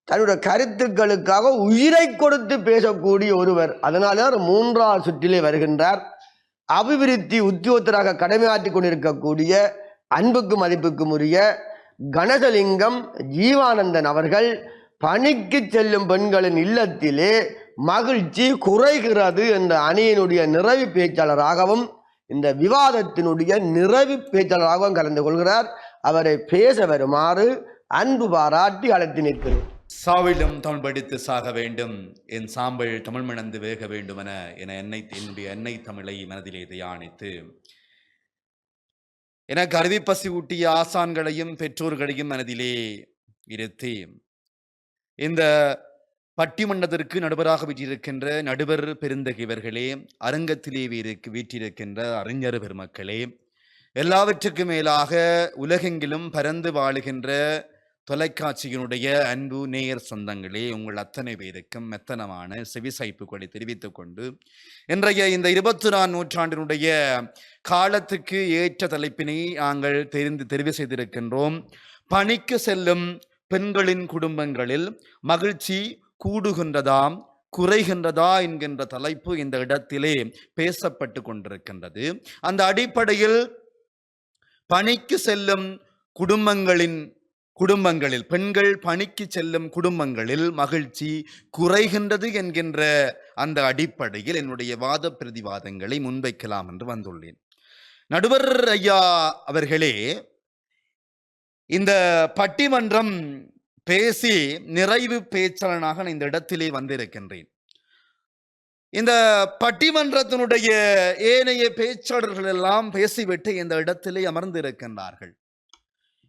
தன்னுடைய கருத்துக்களுக்காக உயிரை கொடுத்து பேசக்கூடிய ஒருவர். அதனால அவர் 3வது சுற்றிலே வருகின்றார். அபிவிருத்தி உத்தியோகத்தராக கடமையாற்றி கொண்டிருக்கக்கூடிய அன்புக்கும் மதிப்புக்கும் உரிய கணேசலிங்கம் ஜீவானந்தன் அவர்கள் பணிக்கு செல்லும் பெண்களின் இல்லத்திலே மகிழ்ச்சி குறைகிறது என்ற அணியினுடைய நிறைவு பேச்சாளராகவும் இந்த விவாதத்தினுடைய நிறைவு பேச்சாளராகவும் கலந்து கொள்கிறார். அவரை பேச வருமாறு அன்பு பாராட்டி அழைத்து நிற்கிறேன். சாவிலும் தமிழ் படித்து சாக வேண்டும், என் சாம்பல் தமிழ் மணந்து வேக வேண்டும் என என்னுடைய எண்ணெய் தமிழை மனதிலே தியானித்து எனக்கு அறிவிப்பசி ஊட்டிய ஆசான்களையும் பெற்றோர்களையும் மனதிலே இருத்தி இந்த பட்டிமன்றத்திற்கு நடுவராக வீற்றிருக்கின்ற நடுவர் பெருந்தகைவர்களே, அரங்கத்திலே வீற்றிருக்கின்ற அறிஞர் பெருமக்களே, எல்லாவற்றுக்கும் மேலாக உலகெங்கிலும் பரந்து வாழுகின்ற தொலைக்காட்சியினுடைய அன்பு நேயர் சொந்தங்களே, உங்கள் அத்தனை பேருக்கும் மெத்தனமான செவிசாய்ப்புகளை தெரிவித்துக் கொண்டு இன்றைய இந்த 24 நூற்றாண்டினுடைய காலத்துக்கு ஏற்ற தலைப்பினை நாங்கள் தெரிவு செய்திருக்கின்றோம். பணிக்கு செல்லும் பெண்களின் குடும்பங்களில் மகிழ்ச்சி கூடுகின்றதாம் குறைகின்றதா என்கின்ற தலைப்பு இந்த இடத்திலே பேசப்பட்டு கொண்டிருக்கின்றது. அந்த அடிப்படையில் பணிக்கு செல்லும் குடும்பங்களில் பெண்கள் பணிக்கு செல்லும் குடும்பங்களில் மகிழ்ச்சி குறைகின்றது என்கின்ற அந்த அடிப்படையில் என்னுடைய வாத பிரதிவாதங்களை முன்வைக்கலாம் என்று வந்துள்ளேன். நடுவர் ஐயா அவர்களே, இந்த பட்டிமன்றம் பேசி நிறைவு பேச்சாளனாக இந்த இடத்திலே வந்திருக்கின்றேன். இந்த பட்டிமன்றத்தினுடைய ஏனைய பேச்சாளர்கள் எல்லாம் பேசிவிட்டு இந்த இடத்திலே அமர்ந்திருக்கின்றார்கள்.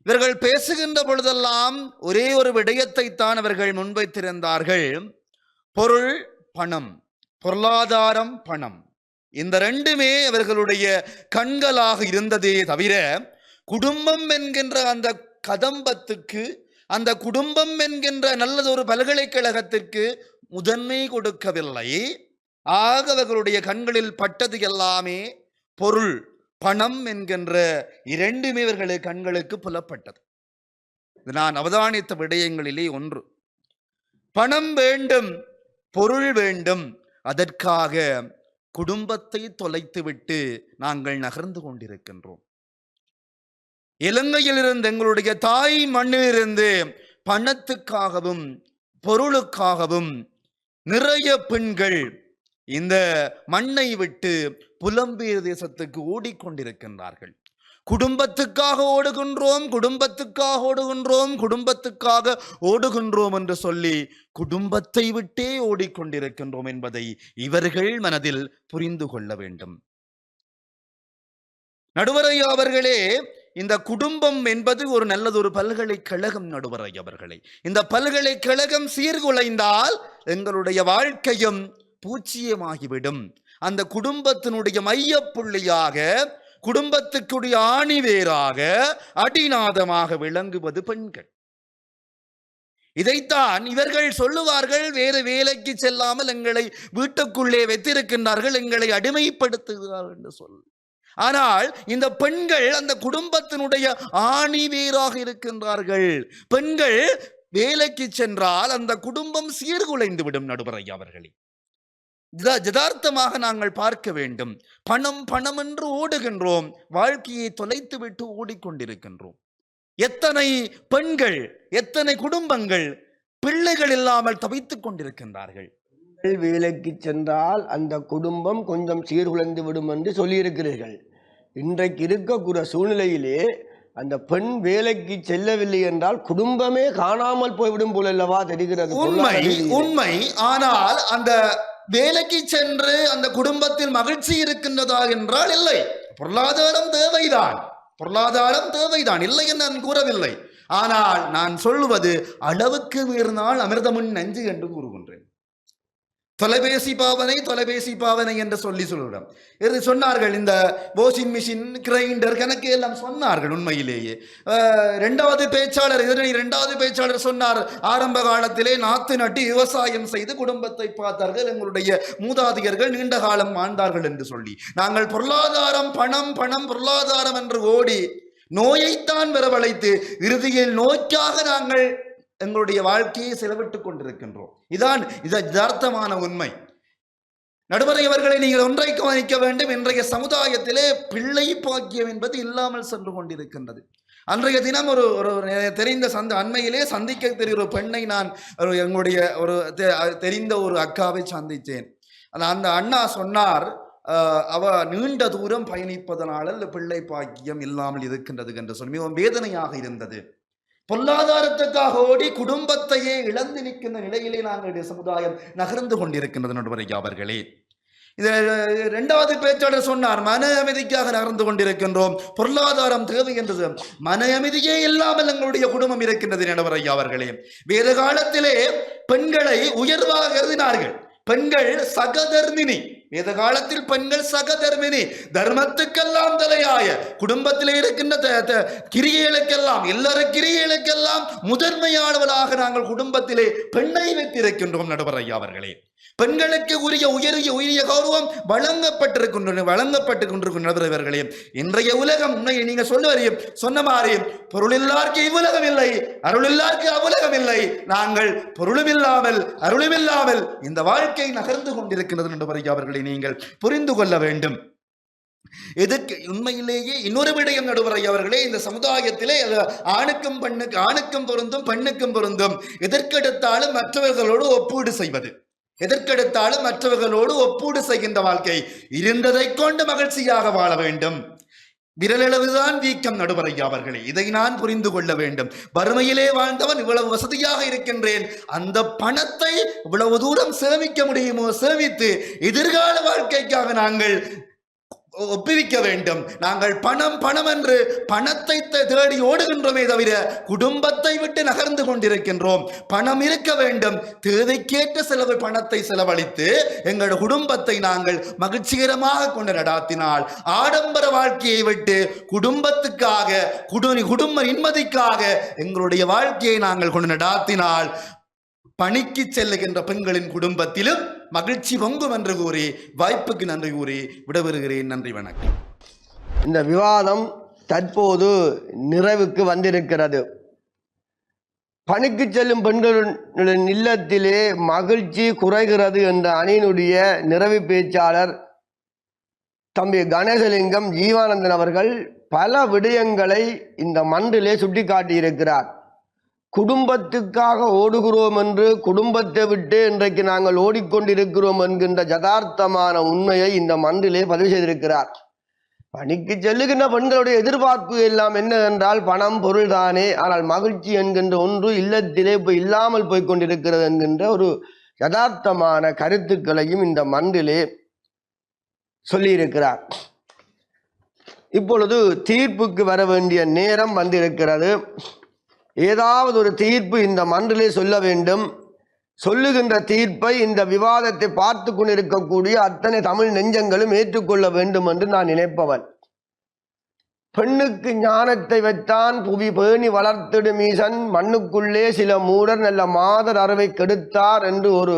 இவர்கள் பேசுகின்ற பொழுதெல்லாம் ஒரே ஒரு விடயத்தை தான் அவர்கள் முன்வைத்திருந்தார்கள். பொருள், பணம், பொருளாதாரம், பணம், இந்த ரெண்டுமே அவர்களுடைய கண்களாக இருந்ததே தவிர குடும்பம் என்கின்ற அந்த கதம்பத்துக்கு, அந்த குடும்பம் என்கின்ற நல்லதொரு பல்கலைக்கழகத்திற்கு முதன்மை கொடுக்கவில்லை. ஆக அவர்களுடைய கண்களில் பட்டது எல்லாமே பொருள், பணம் என்கின்ற இரண்டுமே இவர்களுடைய கண்களுக்கு புலப்பட்டது. நான் அவதானித்த விடயங்களிலே ஒன்று. பணம் வேண்டும், பொருள் வேண்டும், அதற்காக குடும்பத்தை தொலைத்துவிட்டு நாங்கள் நகர்ந்து கொண்டிருக்கின்றோம். இலங்கையிலிருந்து, எங்களுடைய தாய் மண்ணிலிருந்து பணத்துக்காகவும் பொருளுக்காகவும் நிறைய பெண்கள் இந்த மண்ணை விட்டு புலம்பெயர் தேசத்துக்கு ஓடிக்கொண்டிருக்கின்றார்கள். குடும்பத்துக்காக ஓடுகின்றோம், குடும்பத்துக்காக ஓடுகின்றோம், குடும்பத்துக்காக ஓடுகின்றோம் என்று சொல்லி குடும்பத்தை விட்டே ஓடிக்கொண்டிருக்கின்றோம் என்பதை இவர்கள் மனதில் புரிந்து கொள்ள வேண்டும். நடுவரையா அவர்களே, இந்த குடும்பம் என்பது ஒரு நல்லதொரு பல்கலைக்கழகம். நடுவரை அவர்களே, இந்த பல்கலைக்கழகம் சீர்குலைந்தால் எங்களுடைய வாழ்க்கையும் பூச்சியமாகிவிடும். அந்த குடும்பத்தினுடைய மையப்புள்ளியாக, குடும்பத்துக்குடைய ஆணிவேராக, அடிநாதமாக விளங்குவது பெண்கள். இதைத்தான் இவர்கள் சொல்லுவார்கள். வேறு வேலைக்கு செல்லாமல் எங்களை வீட்டுக்குள்ளே வைத்திருக்கின்றார்கள், எங்களை அடிமைப்படுத்துகிறார்கள் என்று சொல்லு. ஆனால் இந்த பெண்கள் அந்த குடும்பத்தினுடைய ஆணிவேராக இருக்கின்றார்கள். பெண்கள் வேலைக்கு சென்றால் அந்த குடும்பம் சீர்குலைந்து விடும். நடுவரை அவர்களே, யதார்த்தமாக நாங்கள் பார்க்க வேண்டும். பணம் பணம் என்று ஓடுகின்றோம், வாழ்க்கையை தொலைத்து விட்டு ஓடிக்கொண்டிருக்கின்றோம். எத்தனை பெண்கள், எத்தனை குடும்பங்கள் பிள்ளைகள் இல்லாமல் தவித்துக் கொண்டிருக்கின்றார்கள். வேலைக்கு சென்றால் அந்த குடும்பம் கொஞ்சம் சீர்குலைந்து விடும் என்று சொல்லியிருக்கிறீர்கள். இன்றைக்கு இருக்கக்கூடிய சூழ்நிலையிலே அந்த பெண் வேலைக்கு செல்லவில்லை என்றால் குடும்பமே காணாமல் போய்விடும் போல அல்லவா தெரிகிறது. உண்மை உண்மை. ஆனால் அந்த வேலைக்கு சென்று அந்த குடும்பத்தில் மகிழ்ச்சி இருக்கின்றதா என்றால் இல்லை. பொருளாதாரம் தேவைதான், பொருளாதாரம் தேவைதான், இல்லை என்று நான் கூறவில்லை. ஆனால் நான் சொல்லுவது அளவுக்கு மீறினால் அமிர்தமுன் நஞ்சு என்று கூறுகின்றேன். தொலைபேசி பாவனை என்று சொல்லுகிறோம். இது சொன்னார்கள், இந்த வாஷிங் மிஷின், கிரைண்டர் கணக்கு எல்லாம் சொன்னார்கள். உண்மையிலேயே இரண்டாவது பேச்சாளர் சொன்னார், ஆரம்ப காலத்திலே நாத்து நட்டு விவசாயம் செய்து குடும்பத்தை பார்த்தார்கள், எங்களுடைய மூதாதையர்கள் நீண்ட காலம் வாழ்ந்தார்கள் என்று சொல்லி. நாங்கள் பொருளாதாரம் பணம் பொருளாதாரம் என்று ஓடி நோயைத்தான் வரவழைத்து இறுதியில் நோய்க்காக நாங்கள் எங்களுடைய வாழ்க்கையை செலவிட்டுக் கொண்டிருக்கின்றோம். இதான் யதார்த்தமான உண்மை. நடுவரை அவர்களை நீங்கள் ஒன்றை கவனிக்க வேண்டும். இன்றைய சமுதாயத்திலே பிள்ளை பாக்கியம் என்பது இல்லாமல் சென்று கொண்டிருக்கின்றது. அன்றைய தினம் ஒரு தெரிந்த அண்மையிலே சந்திக்க தெரிகிற ஒரு பெண்ணை நான் எங்களுடைய தெரிந்த ஒரு அக்காவை சந்தித்தேன். அந்த அண்ணா சொன்னார், அவ நீண்ட தூரம் பயணிப்பதனால பிள்ளை பாக்கியம் இல்லாமல் இருக்கின்றது என்று சொல்லி மிகவும் வேதனையாக இருந்தது. பொருளாதாரத்துக்காக ஓடி குடும்பத்தையே இழந்து நிற்கின்ற நிலையிலே நாங்களுடைய சமுதாயம் நகர்ந்து கொண்டிருக்கின்றது. நடுவரை அவர்களே, இது இரண்டாவது பேச்சாளர் சொன்னார், மன அமைதிக்காக நகர்ந்து கொண்டிருக்கின்றோம், பொருளாதாரம் தேவை என்றது. மன அமைதியே இல்லாமல் எங்களுடைய குடும்பம் இருக்கின்றது. நடுவரை அவர்களே, வேத காலத்திலே பெண்களை உயர்வாக கருதினார்கள். பெண்கள் சகதர்மினி. வேத காலத்தில் பெண்கள் சகதர்மினி, தர்மத்துக்கெல்லாம் தலையாய, குடும்பத்திலே இருக்கின்ற கிரியைகளுக்கெல்லாம், எல்லார கிரியைகளுக்கெல்லாம் முதன்மையானவளாக நாங்கள் குடும்பத்திலே பெண்ணை வைத்திருக்கின்றோம். நடுவர் ஐயா அவர்களே, பெண்களுக்கு உரிய கௌரவம் வழங்கப்பட்டு கொண்டிருக்கின்றவர்களே. இன்றைய உலகம் நீங்க சொன்ன மாதிரி பொருளில்லார்க்கு இவ்வுலகம் இல்லை, அருளில்லார்க்கு அவ்வுலகம் இல்லை. நாங்கள் பொருளும் இல்லாமல் அருளும் இல்லாமல் இந்த வாழ்க்கை நகர்ந்து கொண்டிருக்கின்றது. நடுவர் ஐயா அவர்களை நீங்கள் புரிந்து கொள்ள வேண்டும். எதற்கு உண்மையிலேயே இன்னொரு விடயம் நடுவரை அவர்களே, இந்த சமுதாயத்திலே ஆணுக்கும் பொருந்தும் பெண்ணுக்கும் பொருந்தும். எதற்கெடுத்தாலும் மற்றவர்களோடு ஒப்பீடு செய்வது, எதற்கெடுத்தாலும் மற்றவர்களோடு ஒப்பீடு செய்கின்ற வாழ்க்கை, இருந்ததை கொண்டு மகிழ்ச்சியாக வாழ வேண்டும். விரலளவுதான் வீக்கம். நடுவரை அவர்களே, இதை நான் புரிந்து கொள்ள வேண்டும். வறுமையிலே வாழ்ந்தவன் இவ்வளவு வசதியாக இருக்கின்றேன், அந்த பணத்தை இவ்வளவு தூரம் சேமிக்க முடியுமோ சேமித்து எதிர்கால வாழ்க்கைக்காக நாங்கள் ஒப்புவிக்க வேண்டும். நாங்கள் பணம் என்று பணத்தை தேடி ஓடுகின்றோமே தவிர குடும்பத்தை விட்டு நகர்ந்து கொண்டிருக்கின்றோம். பணம் இருக்க வேண்டும், தேவைக்கேற்ற செலவு பணத்தை செலவழித்து எங்கள் குடும்பத்தை நாங்கள் மகிழ்ச்சிகரமாக கொண்டு நடாத்தினால், ஆடம்பர வாழ்க்கையை விட்டு குடும்பத்துக்காக குடும்ப நிம்மதிக்காக எங்களுடைய வாழ்க்கையை நாங்கள் கொண்டு நடாத்தினால், பணிக்கு செல்லுகின்ற பெண்களின் குடும்பத்திலும் மகிழ்ச்சி பொங்கும் என்று கூறி வாய்ப்புக்கு நன்றி கூறி விடைபெறுகிறேன். நன்றி, வணக்கம். இந்த விவாதம் தற்போது நிறைவுக்கு வந்திருக்கிறது. பணிக்கு செல்லும் பெண்களின் இல்லத்திலே மகிழ்ச்சி குறைகிறது என்ற அணியினுடைய நிறைவு பேச்சாளர் தம்பி கணேசலிங்கம் ஜீவானந்தன் அவர்கள் பல விடயங்களை இந்த மன்றிலே சுட்டிக்காட்டியிருக்கிறார். குடும்பத்துக்காக ஓடுகிறோம் என்று, குடும்பத்தை விட்டு இன்றைக்கு நாங்கள் ஓடிக்கொண்டிருக்கிறோம் என்கின்ற யதார்த்தமான உண்மையை இந்த மன்றிலே பதிவு செய்திருக்கிறார். பணிக்கு செல்லுகின்ற பெண்களுடைய எதிர்பார்ப்பு எல்லாம் என்ன என்றால் பணம், பொருள் தானே. ஆனால் மகிழ்ச்சி என்கின்ற ஒன்று இல்லத்திலே இப்போ இல்லாமல் போய்கொண்டிருக்கிறது என்கின்ற ஒரு யதார்த்தமான கருத்துக்களையும் இந்த மன்றிலே சொல்லியிருக்கிறார். இப்பொழுது தீர்ப்புக்கு வர வேண்டிய நேரம் வந்திருக்கிறது. ஏதாவது ஒரு தீர்ப்பு இந்த மன்றிலே சொல்ல வேண்டும். சொல்லுகின்ற தீர்ப்பை இந்த விவாதத்தை பார்த்து கொண்டிருக்கக்கூடிய அத்தனை தமிழ் நெஞ்சங்களும் ஏற்றுக்கொள்ள வேண்டும் என்று நான் நினைப்பவன். பெண்ணுக்கு ஞானத்தை வைத்தான் புவி பேணி வளர்த்திடும் ஈசன், மண்ணுக்குள்ளே சில மூடர் நல்ல மாதர் அறிவை கெடுத்தார் என்று ஒரு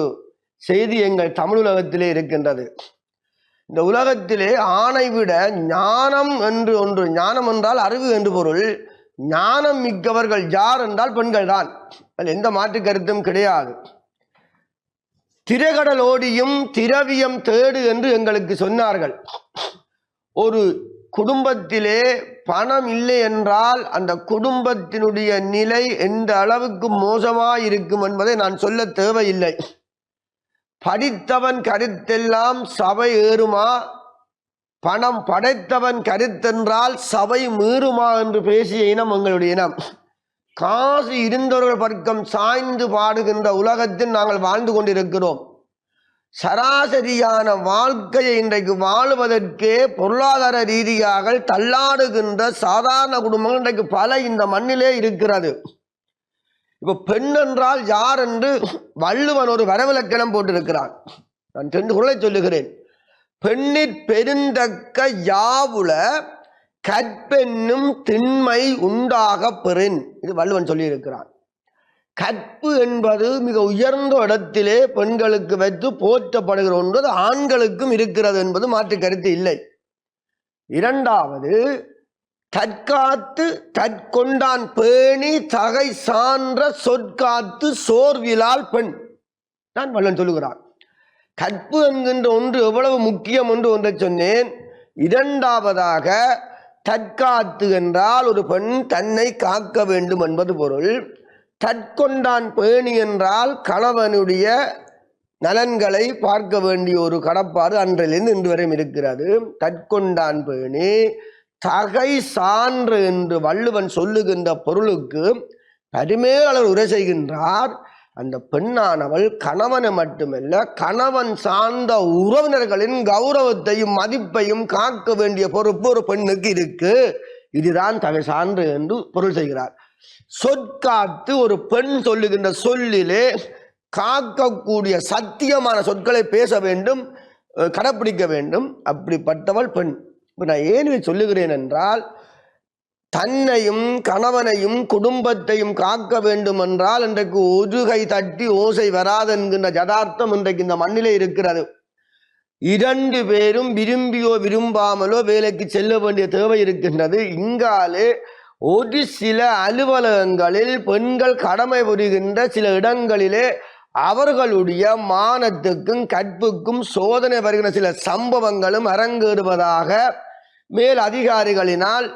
செய்தி எங்கள் தமிழ் உலகத்திலே இருக்கின்றது. இந்த உலகத்திலே ஆணை விட ஞானம் என்று ஒன்று, ஞானம் என்றால் அறிவு என்று பொருள். ஞானம் மிக்கவர்கள் யார் என்றால் பெண்கள் தான். அதில் எந்த மாற்று கருத்தும் கிடையாது. திரைகடல் ஓடியும் திரவியம் தேடு என்று எங்களுக்கு சொன்னார்கள். ஒரு குடும்பத்திலே பணம் இல்லை என்றால் அந்த குடும்பத்தினுடைய நிலை எந்த அளவுக்கு மோசமாய் இருக்கும் என்பதை நான் சொல்ல தேவையில்லை. படித்தவன் கருத்தெல்லாம் சபை ஏறுமா, பணம் படைத்தவன் கருத்தென்றால் சபை மீறுமா என்று பேசிய இனம் எங்களுடைய இனம். காசு இருந்தவர்கள் பக்கம் சாய்ந்து பாடுகின்ற உலகத்தில் நாங்கள் வாழ்ந்து கொண்டிருக்கிறோம். சராசரியான வாழ்க்கையை இன்றைக்கு வாழுவதற்கே பொருளாதார ரீதியாக தள்ளாடுகின்ற சாதாரண குடும்பங்கள் இன்றைக்கு பல இந்த மண்ணிலே இருக்கிறது. இப்போ பெண் என்றால் யார் என்று வள்ளுவன் ஒரு வரவிலக்கணம் போட்டிருக்கிறான். நான் 2 குறளை சொல்லுகிறேன். பெண்ணிற் பெருந்தக்க யாவுல கற்பென்னும் திண்மை உண்டாக பெறின். இது வள்ளுவன் சொல்லியிருக்கிறான். கற்பு என்பது மிக உயர்ந்த இடத்திலே பெண்களுக்கு வைத்து போற்றப்படுகிற ஒன்று, அது ஆண்களுக்கும் இருக்கிறது என்பது மாற்று கருத்து இல்லை. 2வது, தற்காத்து தற்கொண்டான் பேணி தகை சான்ற சொற்காத்து சோர்விலால் பெண். நான் வள்ளன் சொல்லுகிறான். கற்பு என்கின்ற ஒன்று எவ்வளவு முக்கியம் என்று ஒன்றை சொன்னேன். 2வதாக, தற்காத்து என்றால் ஒரு பெண் தன்னை காக்க வேண்டும் என்பது பொருள். தற்கொண்டான் பேணி என்றால் கணவனுடைய நலன்களை பார்க்க வேண்டிய ஒரு கடப்பாடு அன்றிலிருந்து இன்று வரையும் இருக்கிறது. தற்கொண்டான் பேணி தகை சான்று என்று வள்ளுவன் சொல்லுகின்ற பொருளுக்கு பரிமேலர் உரை செய்கின்றார். அந்த பெண்ணானவள் கணவனை மட்டுமல்ல, கணவன் சார்ந்த உறவினர்களின் கௌரவத்தையும் மதிப்பையும் காக்க வேண்டிய பொறுப்பு ஒரு பெண்ணுக்கு இருக்கு. இதுதான் தகை சான்று என்று பொருள் செய்கிறார். சொற்காத்து ஒரு பெண் சொல்லுகின்ற சொல்லிலே காக்கக்கூடிய சத்தியமான சொற்களை பேச வேண்டும், கடைப்பிடிக்க வேண்டும். அப்படிப்பட்டவள் பெண். இப்போ நான் ஏன் சொல்லுகிறேன் என்றால், தன்னையும் கணவனையும் குடும்பத்தையும் காக்க வேண்டும் என்றால் இன்றைக்கு ஒருகை தட்டி ஓசை வராது என்கின்ற யதார்த்தம் இன்றைக்கு இந்த மண்ணிலே இருக்கிறது. 2 பேரும் விரும்பியோ விரும்பாமலோ வேலைக்கு செல்ல வேண்டிய தேவை இருக்கின்றது. இங்காலே ஒரு சில அலுவலகங்களில் பெண்கள் கடமை புரிகின்ற சில இடங்களிலே அவர்களுடைய மானத்துக்கும் கற்புக்கும் சோதனை வருகிற சில சம்பவங்களும் அரங்கேறுவதாக மேல் அதிகாரிகளினால்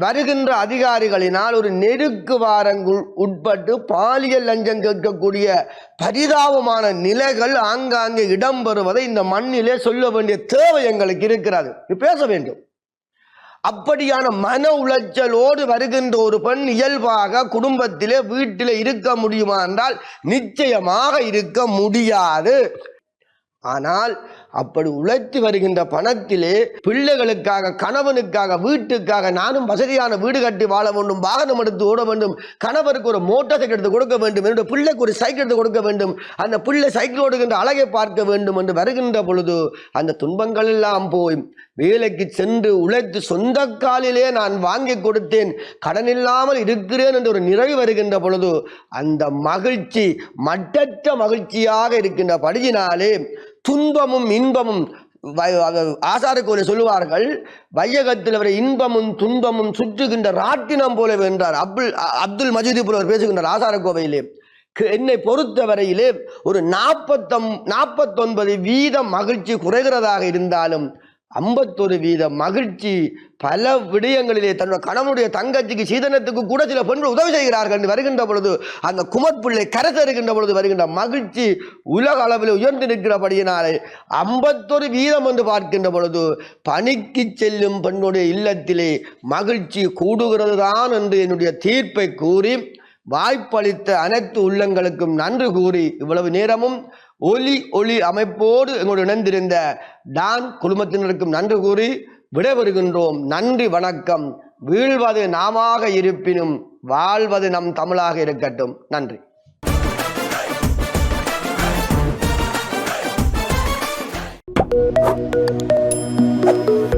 வருகின்ற அதிகாரிகளினால் ஒரு நெருக்கு வாரங்கள் உட்பட்டு பாலியல் லஞ்சம் கேட்கக்கூடிய பரிதாபமான நிலைகள் ஆங்காங்கே இடம்பெறுவதை இந்த மண்ணிலே சொல்ல வேண்டிய தேவை எங்களுக்கு இருக்கிறது. பேச வேண்டும். அப்படியான மன உளைச்சலோடு வருகின்ற ஒரு பெண் இயல்பாக குடும்பத்திலே வீட்டிலே இருக்க முடியுமா என்றால் நிச்சயமாக இருக்க முடியாது. ஆனால் அப்படி உழைத்து வருகின்ற பணத்திலே பிள்ளைகளுக்காக, கணவனுக்காக, வீட்டுக்காக, நானும் வசதியான வீடு கட்டி வாழ வேண்டும், வாகனம் எடுத்து ஓட வேண்டும், கணவருக்கு ஒரு மோட்டார் சைக்கிள் எடுத்து கொடுக்க வேண்டும், என்னுடைய பிள்ளைக்கு ஒரு சைக்கிள் எடுத்து கொடுக்க வேண்டும், அந்த பிள்ளை சைக்கிள் ஓடுகின்ற அழகை பார்க்க வேண்டும் என்று வருகின்ற பொழுது அந்த துன்பங்கள் எல்லாம் போய் வேலைக்கு சென்று உழைத்து சொந்த காலிலே நான் வாங்கி கொடுத்தேன், கடன் இல்லாமல் இருக்கிறேன் என்ற ஒரு நிறைவு வருகின்ற பொழுது அந்த மகிழ்ச்சி மட்டற்ற மகிழ்ச்சியாக இருக்கின்ற படியினாலே துன்பமும் இன்பமும், ஆசார கோயிலை சொல்லுவார்கள், வையகத்தில் அவரை இன்பமும் துன்பமும் சுற்றுகின்ற ராட்டினம் போல வென்றார். அப்துல் மஜீது புலவர் பேசுகின்றார் ஆசார கோவையிலே. என்னை பொறுத்தவரையிலே ஒரு 49% மகிழ்ச்சி குறைகிறதாக இருந்தாலும் 51% மகிழ்ச்சி பல விடயங்களிலே தன்னுடைய கணவனுடைய தங்கச்சிக்கு சீதனத்துக்கு கூட சில பெண்கள் உதவி செய்கிறார்கள் என்று வருகின்ற பொழுது, அந்த குமர்பிள்ளை கரை தருகின்ற பொழுது வருகின்ற மகிழ்ச்சி உலக அளவில் உயர்ந்து நிற்கிறபடியினாலே 51% என்று பார்க்கின்ற பொழுது பணிக்கு செல்லும் பெண்ணுடைய இல்லத்திலே மகிழ்ச்சி கூடுகிறது தான் என்று என்னுடைய தீர்ப்பை கூறி வாய்ப்பளித்த அனைத்து உள்ளங்களுக்கும் நன்றி கூறி இவ்வளவு நேரமும் ஒளி அமைப்போடு எங்களோடு இணைந்திருந்த டான் குழுமத்தினருக்கும் நன்றி கூறி விடைபெறுகின்றோம். நன்றி, வணக்கம். வீழ்வது நாமாக இருப்பினும் வாழ்வது நம் தமிழாக இருக்கட்டும். நன்றி.